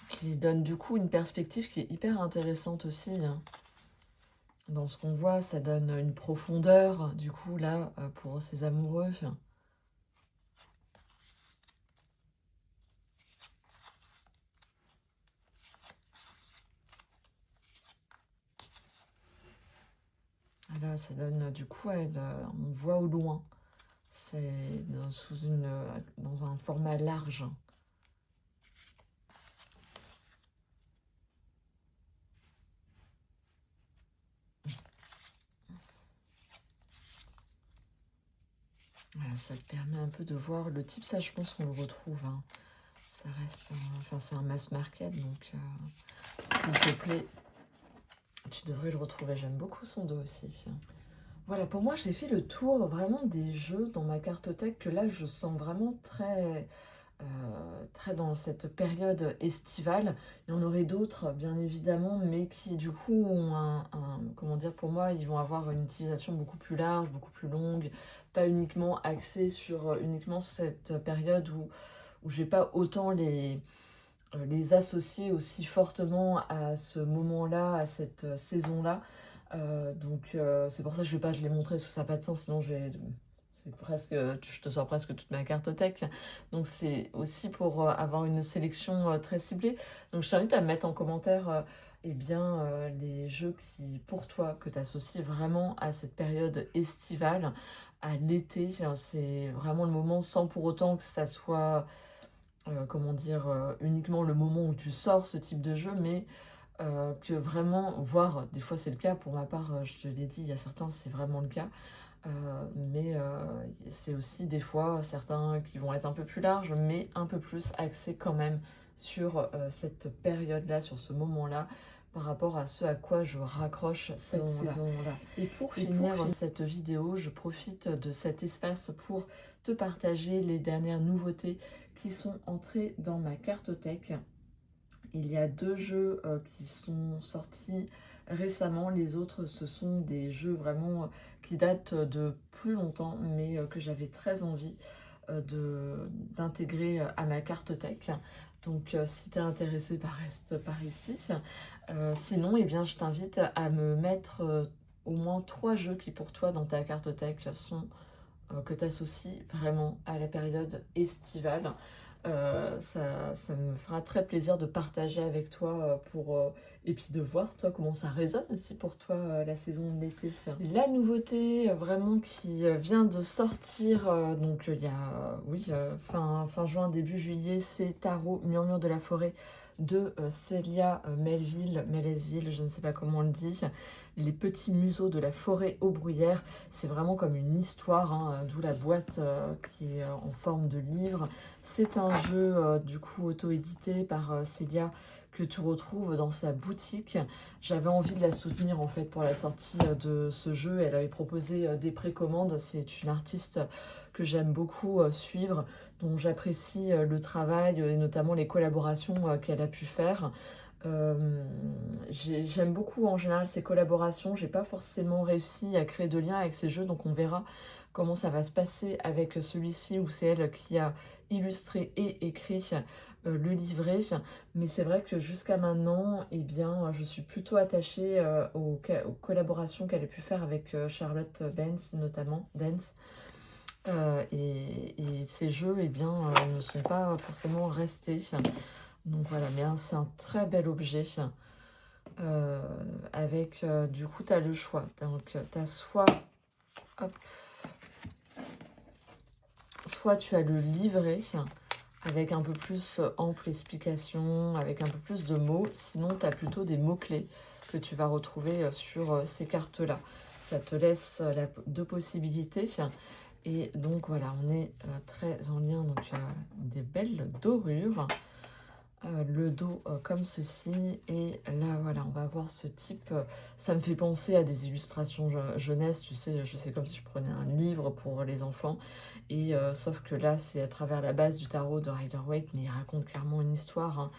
qui donne du coup une perspective qui est hyper intéressante aussi, hein. Dans ce qu'on voit, ça donne une profondeur, du coup, là, pour ces amoureux. Là, ça donne, du coup, ouais, on voit au loin. C'est dans un format large. Voilà, ça te permet un peu de voir le type, ça je pense qu'on le retrouve, hein. Ça reste, enfin c'est un mass market, donc s'il te plaît, tu devrais le retrouver. J'aime beaucoup son dos aussi. Voilà, pour moi j'ai fait le tour vraiment des jeux dans ma cartothèque, que là je sens vraiment très dans cette période estivale. Il y en aurait d'autres, bien évidemment, mais qui, du coup, ont comment dire, pour moi, ils vont avoir une utilisation beaucoup plus large, beaucoup plus longue, pas uniquement axée sur uniquement cette période où je vais pas autant les associer aussi fortement à ce moment-là, à cette saison-là. C'est pour ça que je vais pas te les montrer, parce que ça n'a pas de sens, sinon c'est presque, je te sors presque toute ma cartothèque. Donc c'est aussi pour avoir une sélection très ciblée. Donc je t'invite à mettre en commentaire eh bien, les jeux qui, pour toi, que tu associes vraiment à cette période estivale, à l'été. Enfin, c'est vraiment le moment, sans pour autant que ça soit, comment dire, uniquement le moment où tu sors ce type de jeu, mais que vraiment, voire des fois c'est le cas, pour ma part, je te l'ai dit, il y a certains, c'est vraiment le cas. Mais c'est aussi des fois certains qui vont être un peu plus larges, mais un peu plus axés quand même sur cette période-là, sur ce moment-là, par rapport à ce à quoi je raccroche cette saison-là. Et pour finir cette vidéo, je profite de cet espace pour te partager les dernières nouveautés qui sont entrées dans ma cartothèque. Il y a 2 jeux qui sont sortis récemment. Les autres, ce sont des jeux vraiment qui datent de plus longtemps, mais que j'avais très envie d'intégrer à ma cartothèque. Donc si tu es intéressé, reste par ici. Sinon, eh bien, je t'invite à me mettre au moins 3 jeux qui pour toi dans ta cartothèque sont que tu associes vraiment à la période estivale. Ça me fera très plaisir de partager avec toi et puis de voir toi comment ça résonne aussi pour toi la saison de l'été. La nouveauté vraiment qui vient de sortir, donc il y a oui, fin juin, début juillet, c'est Tarot Murmure de la forêt de Célia Melville, je ne sais pas comment on le dit, les petits museaux de la forêt aux bruyères. C'est vraiment comme une histoire, hein, d'où la boîte qui est en forme de livre. C'est un jeu du coup auto-édité par Célia que tu retrouves dans sa boutique. J'avais envie de la soutenir en fait pour la sortie de ce jeu. Elle avait proposé des précommandes. C'est une artiste que j'aime beaucoup suivre, dont j'apprécie le travail et notamment les collaborations qu'elle a pu faire. J'aime beaucoup en général ces collaborations. J'ai pas forcément réussi à créer de lien avec ces jeux, donc on verra comment ça va se passer avec celui-ci où c'est elle qui a illustré et écrit le livret. Mais c'est vrai que jusqu'à maintenant, eh bien, je suis plutôt attachée aux collaborations qu'elle a pu faire avec Charlotte Benz, notamment Dance. Et ces jeux, eh bien, ne sont pas forcément restés. Donc voilà, mais c'est un très bel objet. Avec, du coup, tu as le choix. Donc, tu as hop, soit tu as le livret avec un peu plus ample explication, avec un peu plus de mots. Sinon, tu as plutôt des mots-clés que tu vas retrouver sur ces cartes-là. Ça te laisse deux possibilités. Et donc, voilà, on est très en lien. Donc, des belles dorures. Le dos comme ceci, et là voilà, on va avoir ce type, ça me fait penser à des illustrations jeunesse, tu sais, je sais, comme si je prenais un livre pour les enfants, et sauf que là c'est à travers la base du tarot de Rider-Waite, mais il raconte clairement une histoire, hein.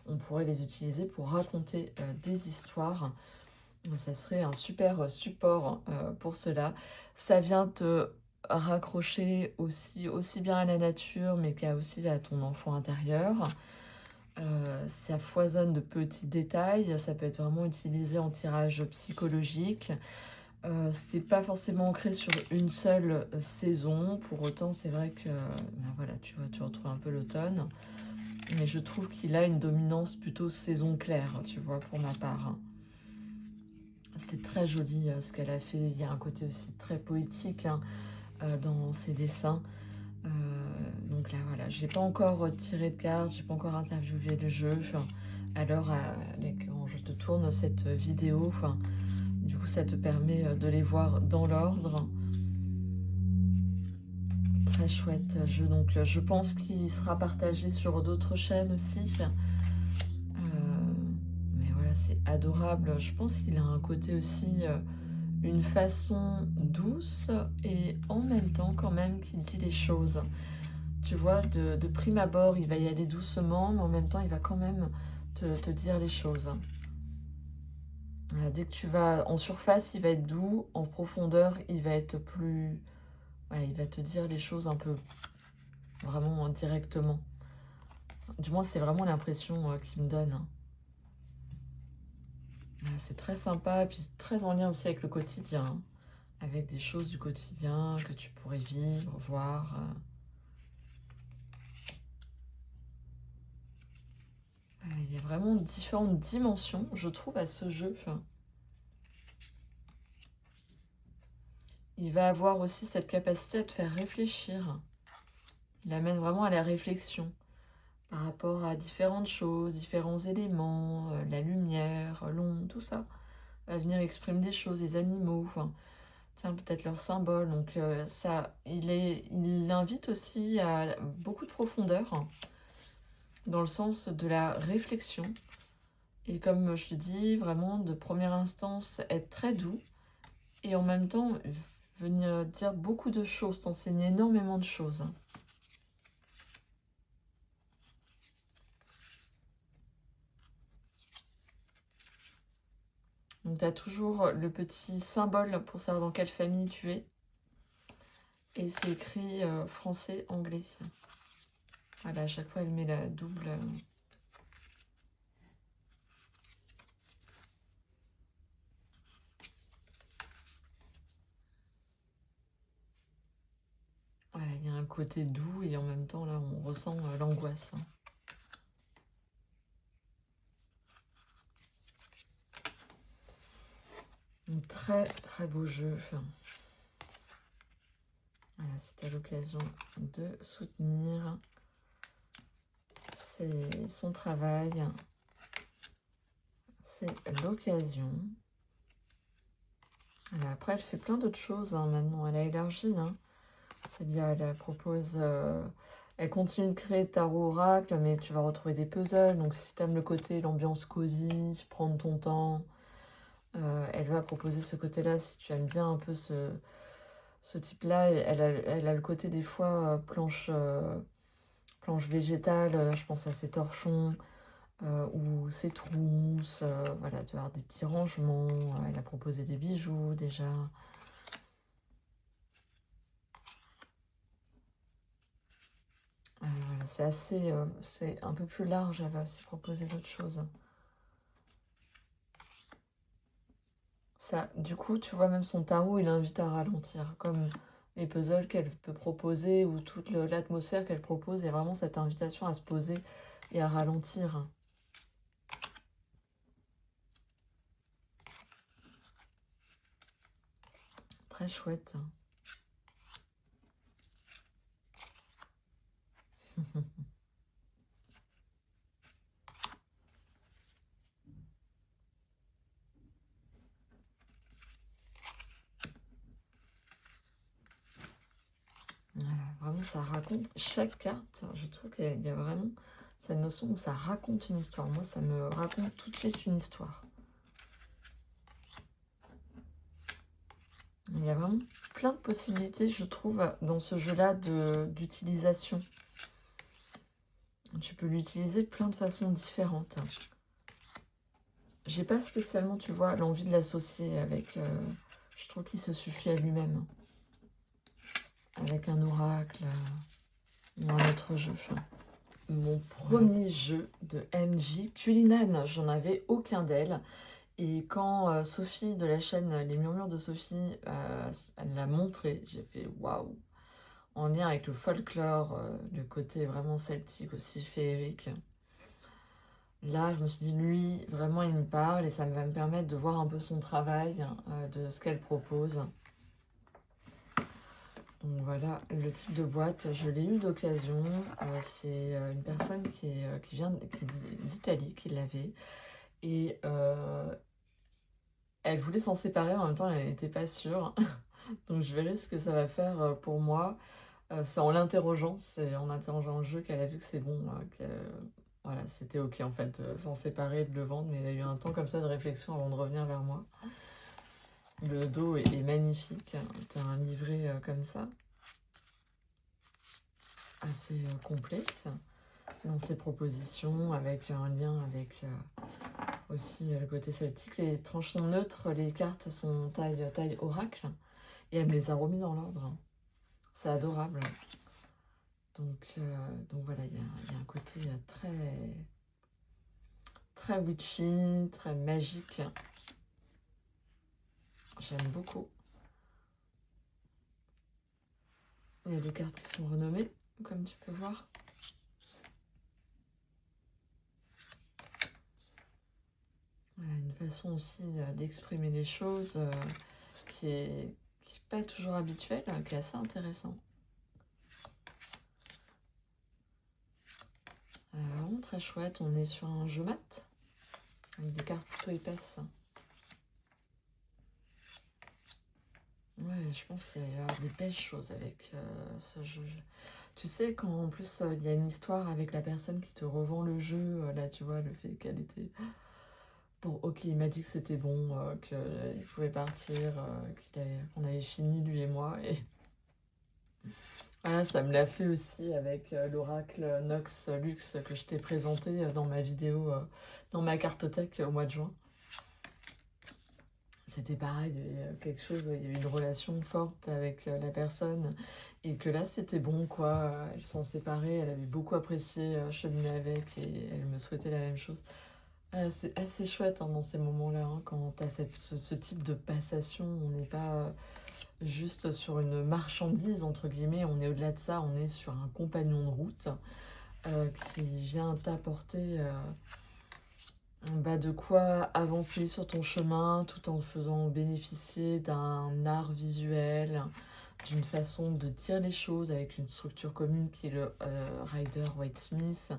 On pourrait les utiliser pour raconter des histoires, ça serait un super support pour cela. Ça vient te raccrocher aussi bien à la nature, mais qu'à aussi à ton enfant intérieur. Ça foisonne de petits détails, ça peut être vraiment utilisé en tirage psychologique. C'est pas forcément ancré sur une seule saison, pour autant c'est vrai que ben voilà, tu vois, tu retrouves un peu l'automne, mais je trouve qu'il a une dominance plutôt saison claire, tu vois, pour ma part. C'est très joli ce qu'elle a fait, il y a un côté aussi très poétique, hein, dans ses dessins. Euh, donc là, voilà, j'ai pas encore tiré de cartes, j'ai pas encore interviewé le jeu. Alors, quand je te tourne cette vidéo, du coup, ça te permet de les voir dans l'ordre. Très chouette jeu. Donc, je pense qu'il sera partagé sur d'autres chaînes aussi. Mais voilà, c'est adorable. Je pense qu'il a un côté aussi, une façon douce et en même temps quand même qui dit les choses. Tu vois, de prime abord, il va y aller doucement, mais en même temps, il va quand même te dire les choses. Voilà, dès que tu vas en surface, il va être doux. En profondeur, il va être plus... Voilà, il va te dire les choses un peu vraiment directement. Du moins, c'est vraiment l'impression qu'il me donne, hein. Voilà, c'est très sympa, et puis très en lien aussi avec le quotidien, hein, avec des choses du quotidien que tu pourrais vivre, voir. Il y a vraiment différentes dimensions, je trouve, à ce jeu. Il va avoir aussi cette capacité à te faire réfléchir. Il amène vraiment à la réflexion par rapport à différentes choses, différents éléments, la lumière, l'ombre, tout ça. Va venir exprimer des choses, les animaux, tiens, peut-être leurs symboles. Donc il invite aussi à beaucoup de profondeur, hein, dans le sens de la réflexion. Et comme je te dis, vraiment de première instance, être très doux et en même temps venir dire beaucoup de choses, t'enseigner énormément de choses. Donc tu as toujours le petit symbole pour savoir dans quelle famille tu es. Et c'est écrit français-anglais. Voilà, à chaque fois elle met la double... Voilà, il y a un côté doux et en même temps, là, on ressent l'angoisse. Un très, très beau jeu. Voilà, si tu as l'occasion de soutenir son travail, c'est l'occasion. Après, elle fait plein d'autres choses maintenant. Elle a élargi. C'est-à-dire, elle propose... elle continue de créer tarot oracle, mais tu vas retrouver des puzzles. Donc, si tu aimes le côté, l'ambiance cosy, prendre ton temps, elle va proposer ce côté-là. Si tu aimes bien un peu ce type-là, elle a le côté des fois planche végétale. Je pense à ses torchons ou ses trousses. Voilà, tu vas avoir des petits rangements. Elle a proposé des bijoux déjà. C'est assez, c'est un peu plus large, elle va aussi proposer d'autres choses. Ça, du coup, tu vois, même son tarot, il invite à ralentir, comme les puzzles qu'elle peut proposer ou toute l'atmosphère qu'elle propose. Il y a vraiment cette invitation à se poser et à ralentir. Très chouette. Voilà, vraiment, ça raconte chaque carte. Je trouve qu'il y a vraiment cette notion où ça raconte une histoire. Moi, ça me raconte tout de suite une histoire. Il y a vraiment plein de possibilités, je trouve, dans ce jeu-là d'utilisation. Tu peux l'utiliser de plein de façons différentes. J'ai pas spécialement, tu vois, l'envie de l'associer avec... je trouve qu'il se suffit à lui-même. Avec un oracle ou un autre jeu. Mon premier jeu de MJ, Cullinan, j'en avais aucun d'elle. Et quand Sophie de la chaîne Les Murmures de Sophie, elle l'a montré, j'ai fait waouh! En lien avec le folklore, le côté vraiment celtique, aussi féerique. Là, je me suis dit, lui, vraiment, il me parle et ça va me permettre de voir un peu son travail, de ce qu'elle propose. Donc voilà, le type de boîte, je l'ai eu d'occasion. C'est une personne qui vient d'Italie qui l'avait. Et elle voulait s'en séparer, en même temps, elle n'était pas sûre. Donc je verrai ce que ça va faire pour moi. C'est en l'interrogeant, le jeu qu'elle a vu que c'est bon, voilà, c'était ok en fait de s'en séparer, de le vendre, mais il a eu un temps comme ça de réflexion avant de revenir vers moi. Le dos est magnifique, t'as un livret comme ça, assez complet dans ses propositions, avec un lien avec aussi le côté celtique. Les tranches sont neutres, les cartes sont taille oracle, et elle me les a remis dans l'ordre. C'est adorable. Donc voilà, il y a un côté très witchy, très magique. J'aime beaucoup. Il y a des cartes qui sont renommées, comme tu peux voir. Voilà, une façon aussi d'exprimer les choses qui est pas toujours habituelle, qui est assez intéressant. Vraiment très chouette. On est sur un jeu mat, avec des cartes plutôt épaisses. Ouais, je pense qu'il va y avoir des belles choses avec ce jeu. Tu sais, quand en plus il y a une histoire avec la personne qui te revend le jeu, là tu vois, le fait qu'elle était... Bon, ok, il m'a dit que c'était bon, qu'il pouvait partir, qu'on avait fini lui et moi. Et voilà, ça me l'a fait aussi avec l'oracle Nox Lux que je t'ai présenté dans ma vidéo, dans ma cartothèque au mois de juin. C'était pareil, il y avait quelque chose, il y avait une relation forte avec la personne et que là c'était bon quoi, elle s'en séparait, elle avait beaucoup apprécié cheminer avec et elle me souhaitait la même chose. C'est assez chouette dans ces moments-là, quand tu as ce type de passation, on n'est pas juste sur une marchandise, entre guillemets. On est au-delà de ça, on est sur un compagnon de route qui vient t'apporter de quoi avancer sur ton chemin tout en faisant bénéficier d'un art visuel, d'une façon de dire les choses avec une structure commune qui est le Rider-Waite-Smith.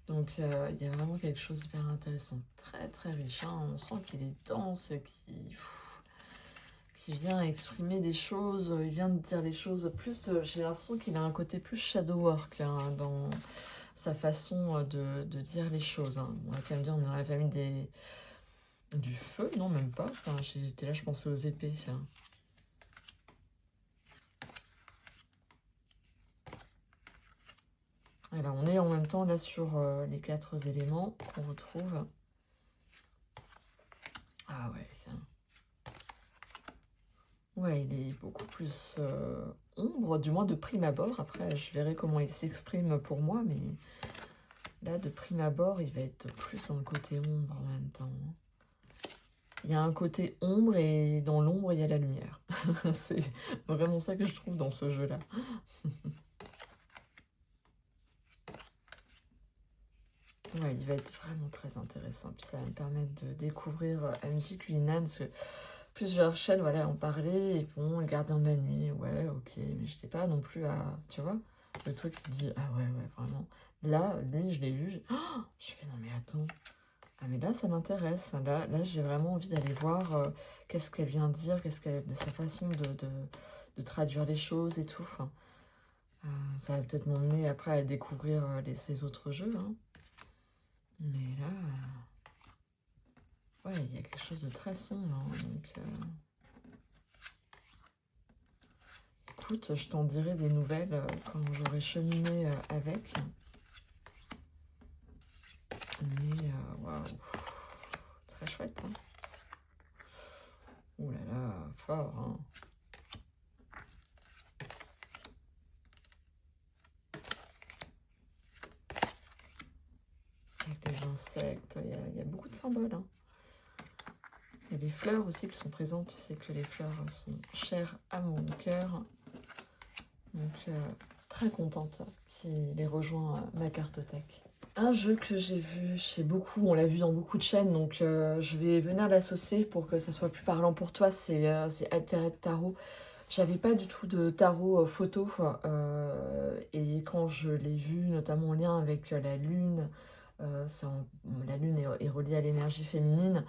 Donc il y a vraiment quelque chose d'hyper intéressant, très très riche, hein. On sent qu'il est dense, qui vient exprimer des choses, il vient de dire les choses plus, j'ai l'impression qu'il a un côté plus shadow work hein, dans sa façon de dire les choses. Hein. On va quand même dire, on est dans la famille du feu, non même pas, enfin, j'étais là, je pensais aux épées. Hein. Alors on est en même temps là sur les 4 éléments qu'on retrouve. Ah ouais, ouais, il est beaucoup plus ombre, du moins de prime abord. Après, je verrai comment il s'exprime pour moi, mais là, de prime abord, il va être plus dans le côté ombre en même temps. Il y a un côté ombre et dans l'ombre, il y a la lumière. C'est vraiment ça que je trouve dans ce jeu-là. Ouais, il va être vraiment très intéressant. Puis ça va me permettre de découvrir MJ Cullinan, parce que plusieurs chaînes, voilà, en parlaient, et bon, le gardien de la nuit, ouais, ok, mais j'étais pas non plus à, tu vois, le truc qui dit, ah ouais, ouais, vraiment. Là, lui, je l'ai vu, je fais, non mais attends, ah mais là, ça m'intéresse, là j'ai vraiment envie d'aller voir qu'est-ce qu'elle vient dire, qu'est-ce qu'elle, de sa façon de traduire les choses et tout, enfin, ça va peut-être m'emmener après à découvrir ces autres jeux, hein. Mais là, ouais, il y a quelque chose de très sombre, hein, donc... Écoute, je t'en dirai des nouvelles quand j'aurai cheminé avec. Mais waouh, très chouette. Hein. Ouh là là, fort. Hein. Avec les insectes, il y a beaucoup de symboles. Hein. Il y a des fleurs aussi qui sont présentes. Tu sais que les fleurs sont chères à mon cœur. Donc, très contente qu'il ait rejoint ma cartothèque. Un jeu que j'ai vu chez beaucoup, on l'a vu dans beaucoup de chaînes, donc je vais venir l'associer pour que ça soit plus parlant pour toi, c'est Altered Tarot. J'avais pas du tout de tarot photo, et quand je l'ai vu, notamment en lien avec la lune, la lune est reliée à l'énergie féminine,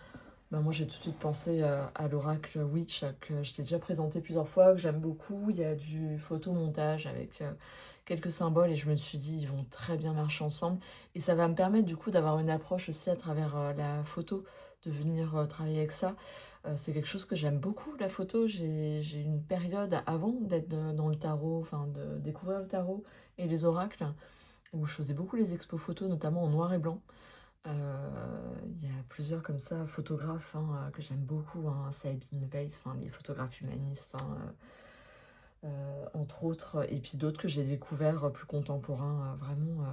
bah moi j'ai tout de suite pensé à l'oracle Witch, que je t'ai déjà présenté plusieurs fois, que j'aime beaucoup. Il y a du photomontage avec quelques symboles et je me suis dit ils vont très bien marcher ensemble. Et ça va me permettre du coup d'avoir une approche aussi à travers la photo, de venir travailler avec ça. C'est quelque chose que j'aime beaucoup, la photo. J'ai eu une période avant d'être dans le tarot, enfin de découvrir le tarot et les oracles, où je faisais beaucoup les expos photos, notamment en noir et blanc. Il y a plusieurs comme ça photographes hein, que j'aime beaucoup, hein, Sabine Weiss, enfin, les photographes humanistes, hein, entre autres, et puis d'autres que j'ai découverts plus contemporains, vraiment,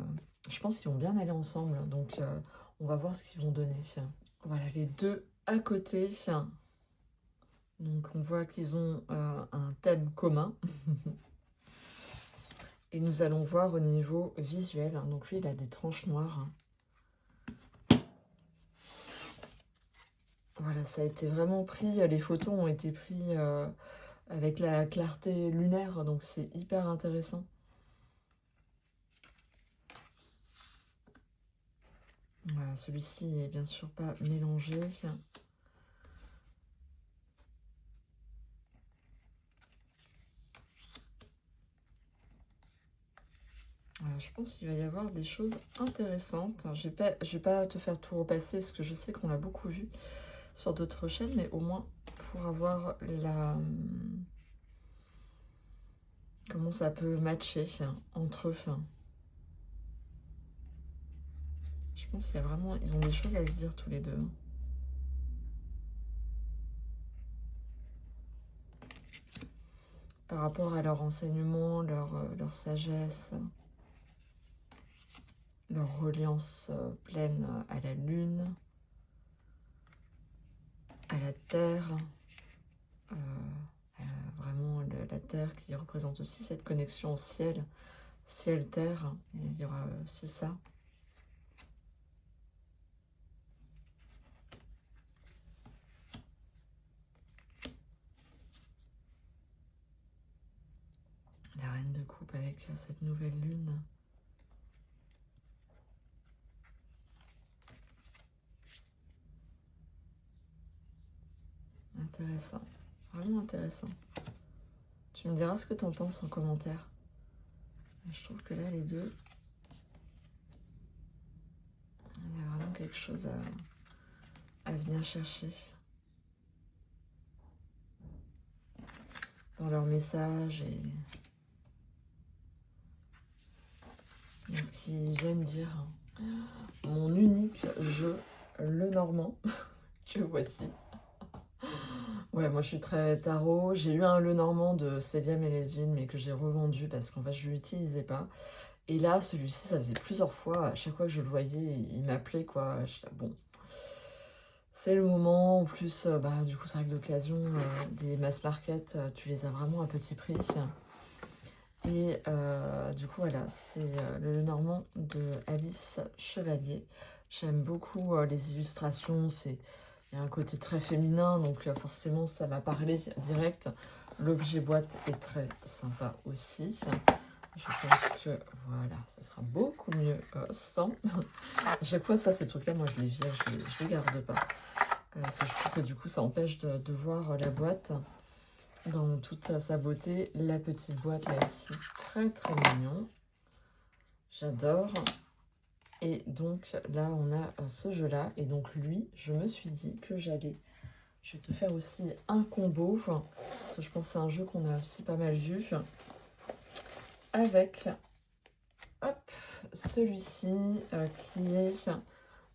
je pense qu'ils vont bien aller ensemble, donc on va voir ce qu'ils vont donner. Voilà, les deux à côté, donc on voit qu'ils ont un thème commun. Et nous allons voir au niveau visuel, hein, donc lui il a des tranches noires. Voilà, ça a été vraiment pris, les photos ont été prises avec la clarté lunaire, donc c'est hyper intéressant. Voilà, celui-ci est bien sûr pas mélangé. Voilà, je pense qu'il va y avoir des choses intéressantes. Je vais pas te faire tout repasser, parce que je sais qu'on l'a beaucoup vu sur d'autres chaînes, mais au moins pour avoir comment ça peut matcher entre eux. Je pense qu'il y a vraiment... Ils ont des choses à se dire tous les deux. Par rapport à leur enseignement, leur sagesse, leur reliance pleine à la lune, à la terre, la Terre qui représente aussi cette connexion au ciel, ciel-terre. Et il y aura aussi ça. La reine de coupe avec cette nouvelle lune. Intéressant, vraiment intéressant. Tu me diras ce que tu en penses en commentaire. Je trouve que là, les deux, il y a vraiment quelque chose à venir chercher dans leur message et dans ce qu'ils viennent dire. Mon unique jeu, le Normand, que voici. Ouais, moi je suis très tarot. J'ai eu un Le Normand de Célia Mélésine, mais que j'ai revendu parce qu'en fait je ne l'utilisais pas. Et là, celui-ci, ça faisait plusieurs fois. À chaque fois que je le voyais, il m'appelait, quoi. Bon, c'est le moment. En plus, du coup, c'est vrai que d'occasion, des mass market, tu les as vraiment à petit prix. Et du coup, voilà, c'est le Normand de Alice Chevalier. J'aime beaucoup les illustrations. Il y a un côté très féminin, donc forcément, ça m'a parlé direct. L'objet boîte est très sympa aussi. Je pense que voilà, ça sera beaucoup mieux sans. À chaque fois, ça, ces trucs-là, moi, je les vire, je les garde pas. Parce que je trouve que du coup, ça empêche de voir la boîte dans toute sa beauté. La petite boîte, là, ici, très, très mignon. J'adore. Et donc, là, on a ce jeu-là. Et donc, lui, je me suis dit que je vais te faire aussi un combo. Parce que je pense que c'est un jeu qu'on a aussi pas mal vu. Avec... Hop, celui-ci qui est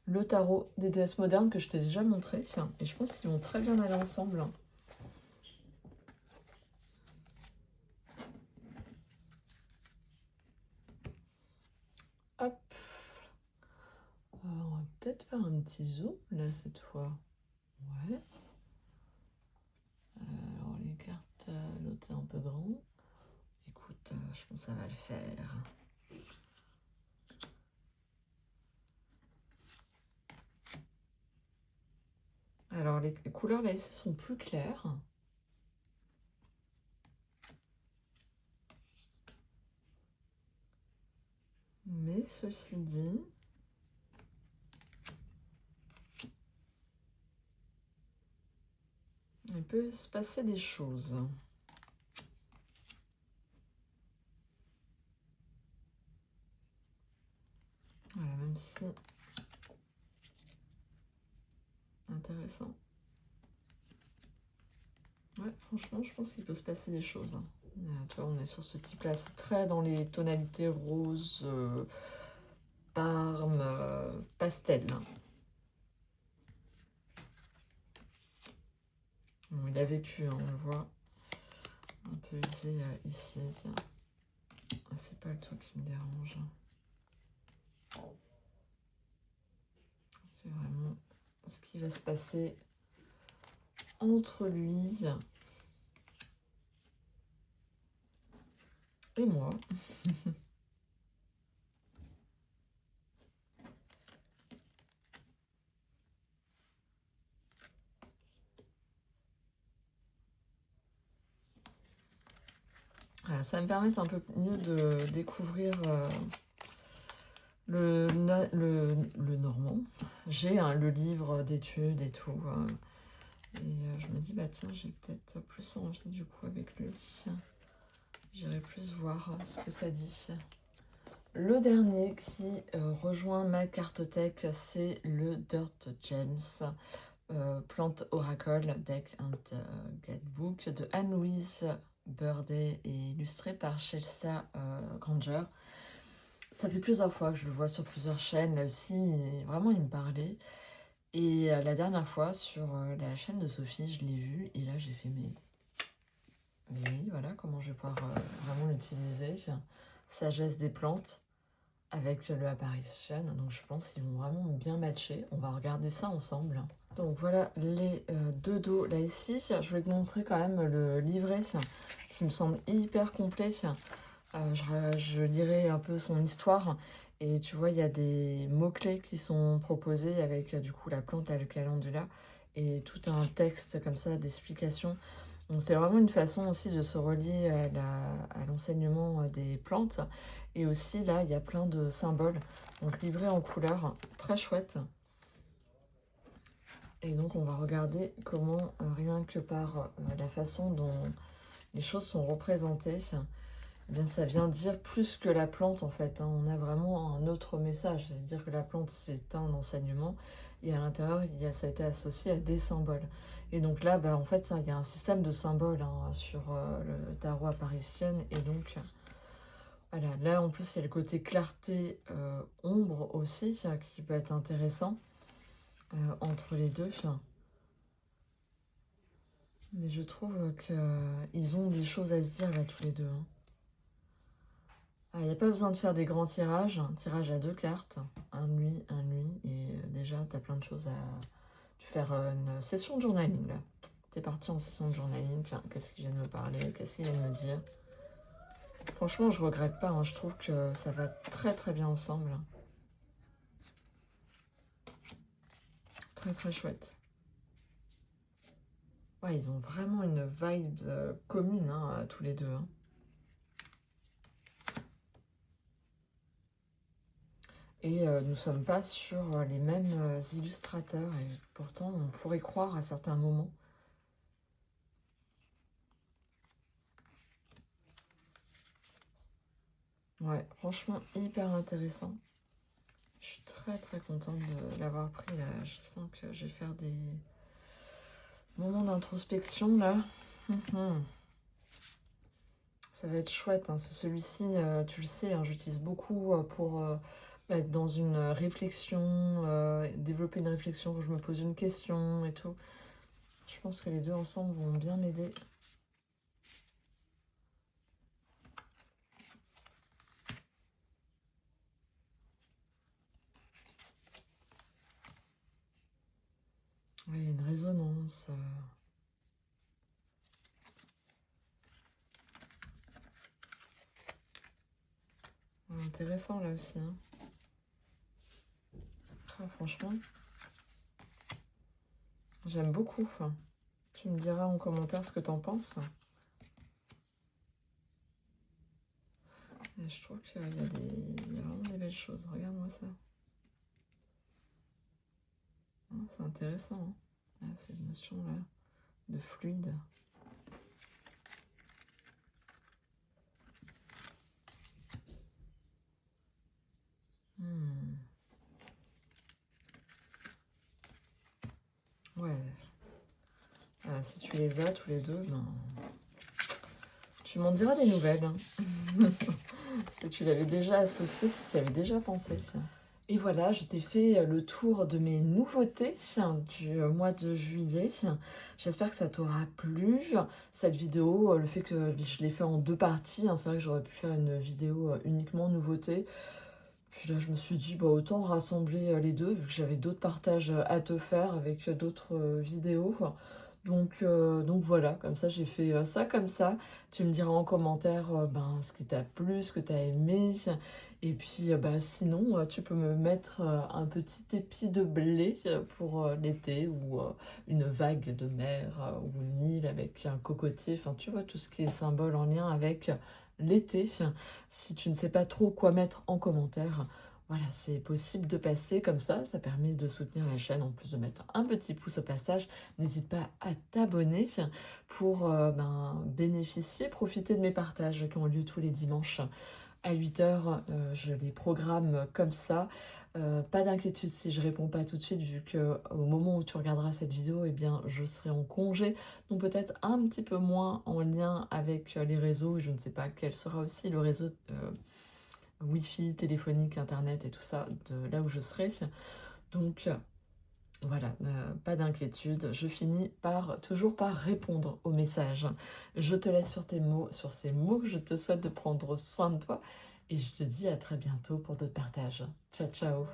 le tarot des déesses modernes que je t'ai déjà montré. Et je pense qu'ils vont très bien aller ensemble. Hop. On va peut-être faire un petit zoom là cette fois. Ouais. Alors les cartes, l'autre est un peu grand. Écoute, je pense que ça va le faire. Alors les couleurs là ici sont plus claires. Mais ceci dit, il peut se passer des choses. Voilà, même si... Intéressant. Ouais, franchement, je pense qu'il peut se passer des choses. Tu vois, on est sur ce type-là. C'est très dans les tonalités rose, parme, pastel. Bon, il a vécu, hein, on le voit. Un peu usé ici. C'est pas le truc qui me dérange. C'est vraiment ce qui va se passer entre lui et moi. Ça va me permettre un peu mieux de découvrir le normand. J'ai le livre d'études et tout. Et je me dis, bah tiens, j'ai peut-être plus envie du coup avec lui. J'irai plus voir ce que ça dit. Le dernier qui rejoint ma cartothèque, c'est le Dirt Gems Plant Oracle Deck and Guidebook de Anne-Louise Burdet et illustré par Chelsea Granger. Ça fait plusieurs fois que je le vois sur plusieurs chaînes. Là aussi, vraiment, il me parlait. Et la dernière fois, sur la chaîne de Sophie, je l'ai vu. Et là, j'ai fait, mais oui, voilà, comment je vais pouvoir vraiment l'utiliser. Sagesse des plantes. avec le Apparition. Donc je pense qu'ils vont vraiment bien matcher. On va regarder ça ensemble. Donc voilà les deux dos là ici. Je vais te montrer quand même le livret qui me semble hyper complet. Je lirai un peu son histoire. Et tu vois, il y a des mots-clés qui sont proposés avec du coup la plante, là, le calendula, et tout un texte comme ça d'explication. Donc c'est vraiment une façon aussi de se relier à l'enseignement des plantes. Et aussi là, il y a plein de symboles. Donc livré en couleur, très chouette. Et donc on va regarder comment, rien que par la façon dont les choses sont représentées, eh bien, ça vient dire plus que la plante en fait. Hein. On a vraiment un autre message, c'est-à-dire que la plante c'est un enseignement et à l'intérieur ça a été associé à des symboles. Et donc là, bah, en fait, il y a un système de symboles hein, sur le tarot Apparition. Et donc voilà, là en plus il y a le côté clarté ombre aussi qui peut être intéressant entre les deux. Mais je trouve qu'ils ont des choses à se dire là tous les deux. Hein. Il n'y a pas besoin de faire des grands tirages. Un tirage à 2 cartes, un nuit, et déjà, tu as plein de choses à... Tu faire une session de journaling, là. Tu es parti en session de journaling. Tiens, qu'est-ce qu'il vient de me parler? Qu'est-ce qu'il vient de me dire? Franchement, je regrette pas. Hein. Je trouve que ça va très, très bien ensemble. Très, très chouette. Ouais, ils ont vraiment une vibe commune, hein, tous les deux. Hein. Et nous ne sommes pas sur les mêmes illustrateurs. Et pourtant, on pourrait croire à certains moments. Ouais, franchement, hyper intéressant. Je suis très très contente de l'avoir pris là. Je sens que je vais faire des moments d'introspection là. Ça va être chouette. Hein. Celui-ci, tu le sais, hein, j'utilise beaucoup pour être dans une réflexion, développer une réflexion, que je me pose une question et tout. Je pense que les deux ensemble vont bien m'aider. Oui, il y a une résonance. Intéressant là aussi. Hein. Ah, franchement, j'aime beaucoup. Hein. Tu me diras en commentaire ce que t'en penses. Et je trouve qu'il y a vraiment des belles choses. Regarde-moi ça. C'est intéressant. Hein. Cette notion-là de fluide. Ouais. Voilà, si tu les as tous les deux, ben, tu m'en diras des nouvelles. Hein. Si tu l'avais déjà associé, si tu y avais déjà pensé. Et voilà, je t'ai fait le tour de mes nouveautés du mois de juillet. J'espère que ça t'aura plu. Cette vidéo, le fait que je l'ai fait en 2 parties, hein, c'est vrai que j'aurais pu faire une vidéo uniquement nouveauté. Puis là, je me suis dit, bah, autant rassembler les deux, vu que j'avais d'autres partages à te faire avec d'autres vidéos. Donc voilà, comme ça, j'ai fait ça comme ça. Tu me diras en commentaire ben, ce qui t'a plu, ce que tu as aimé. Et puis, bah, sinon, tu peux me mettre un petit épi de blé pour l'été ou une vague de mer ou une île avec un cocotier. Enfin, tu vois, tout ce qui est symbole en lien avec l'été. Si tu ne sais pas trop quoi mettre en commentaire, voilà, c'est possible de passer comme ça permet de soutenir la chaîne en plus de mettre un petit pouce au passage. N'hésite pas à t'abonner pour bénéficier, profiter de mes partages qui ont lieu tous les dimanches à 8 h. Je les programme comme ça. Pas d'inquiétude si je réponds pas tout de suite, vu que au moment où tu regarderas cette vidéo, eh bien, je serai en congé, donc peut-être un petit peu moins en lien avec les réseaux. Je ne sais pas quel sera aussi le réseau Wi-Fi, téléphonique, internet et tout ça de là où je serai. Donc voilà, pas d'inquiétude. Je finis toujours par répondre aux messages. Je te laisse sur tes mots, sur ces mots. Je te souhaite de prendre soin de toi et je te dis à très bientôt pour d'autres partages. Ciao, ciao.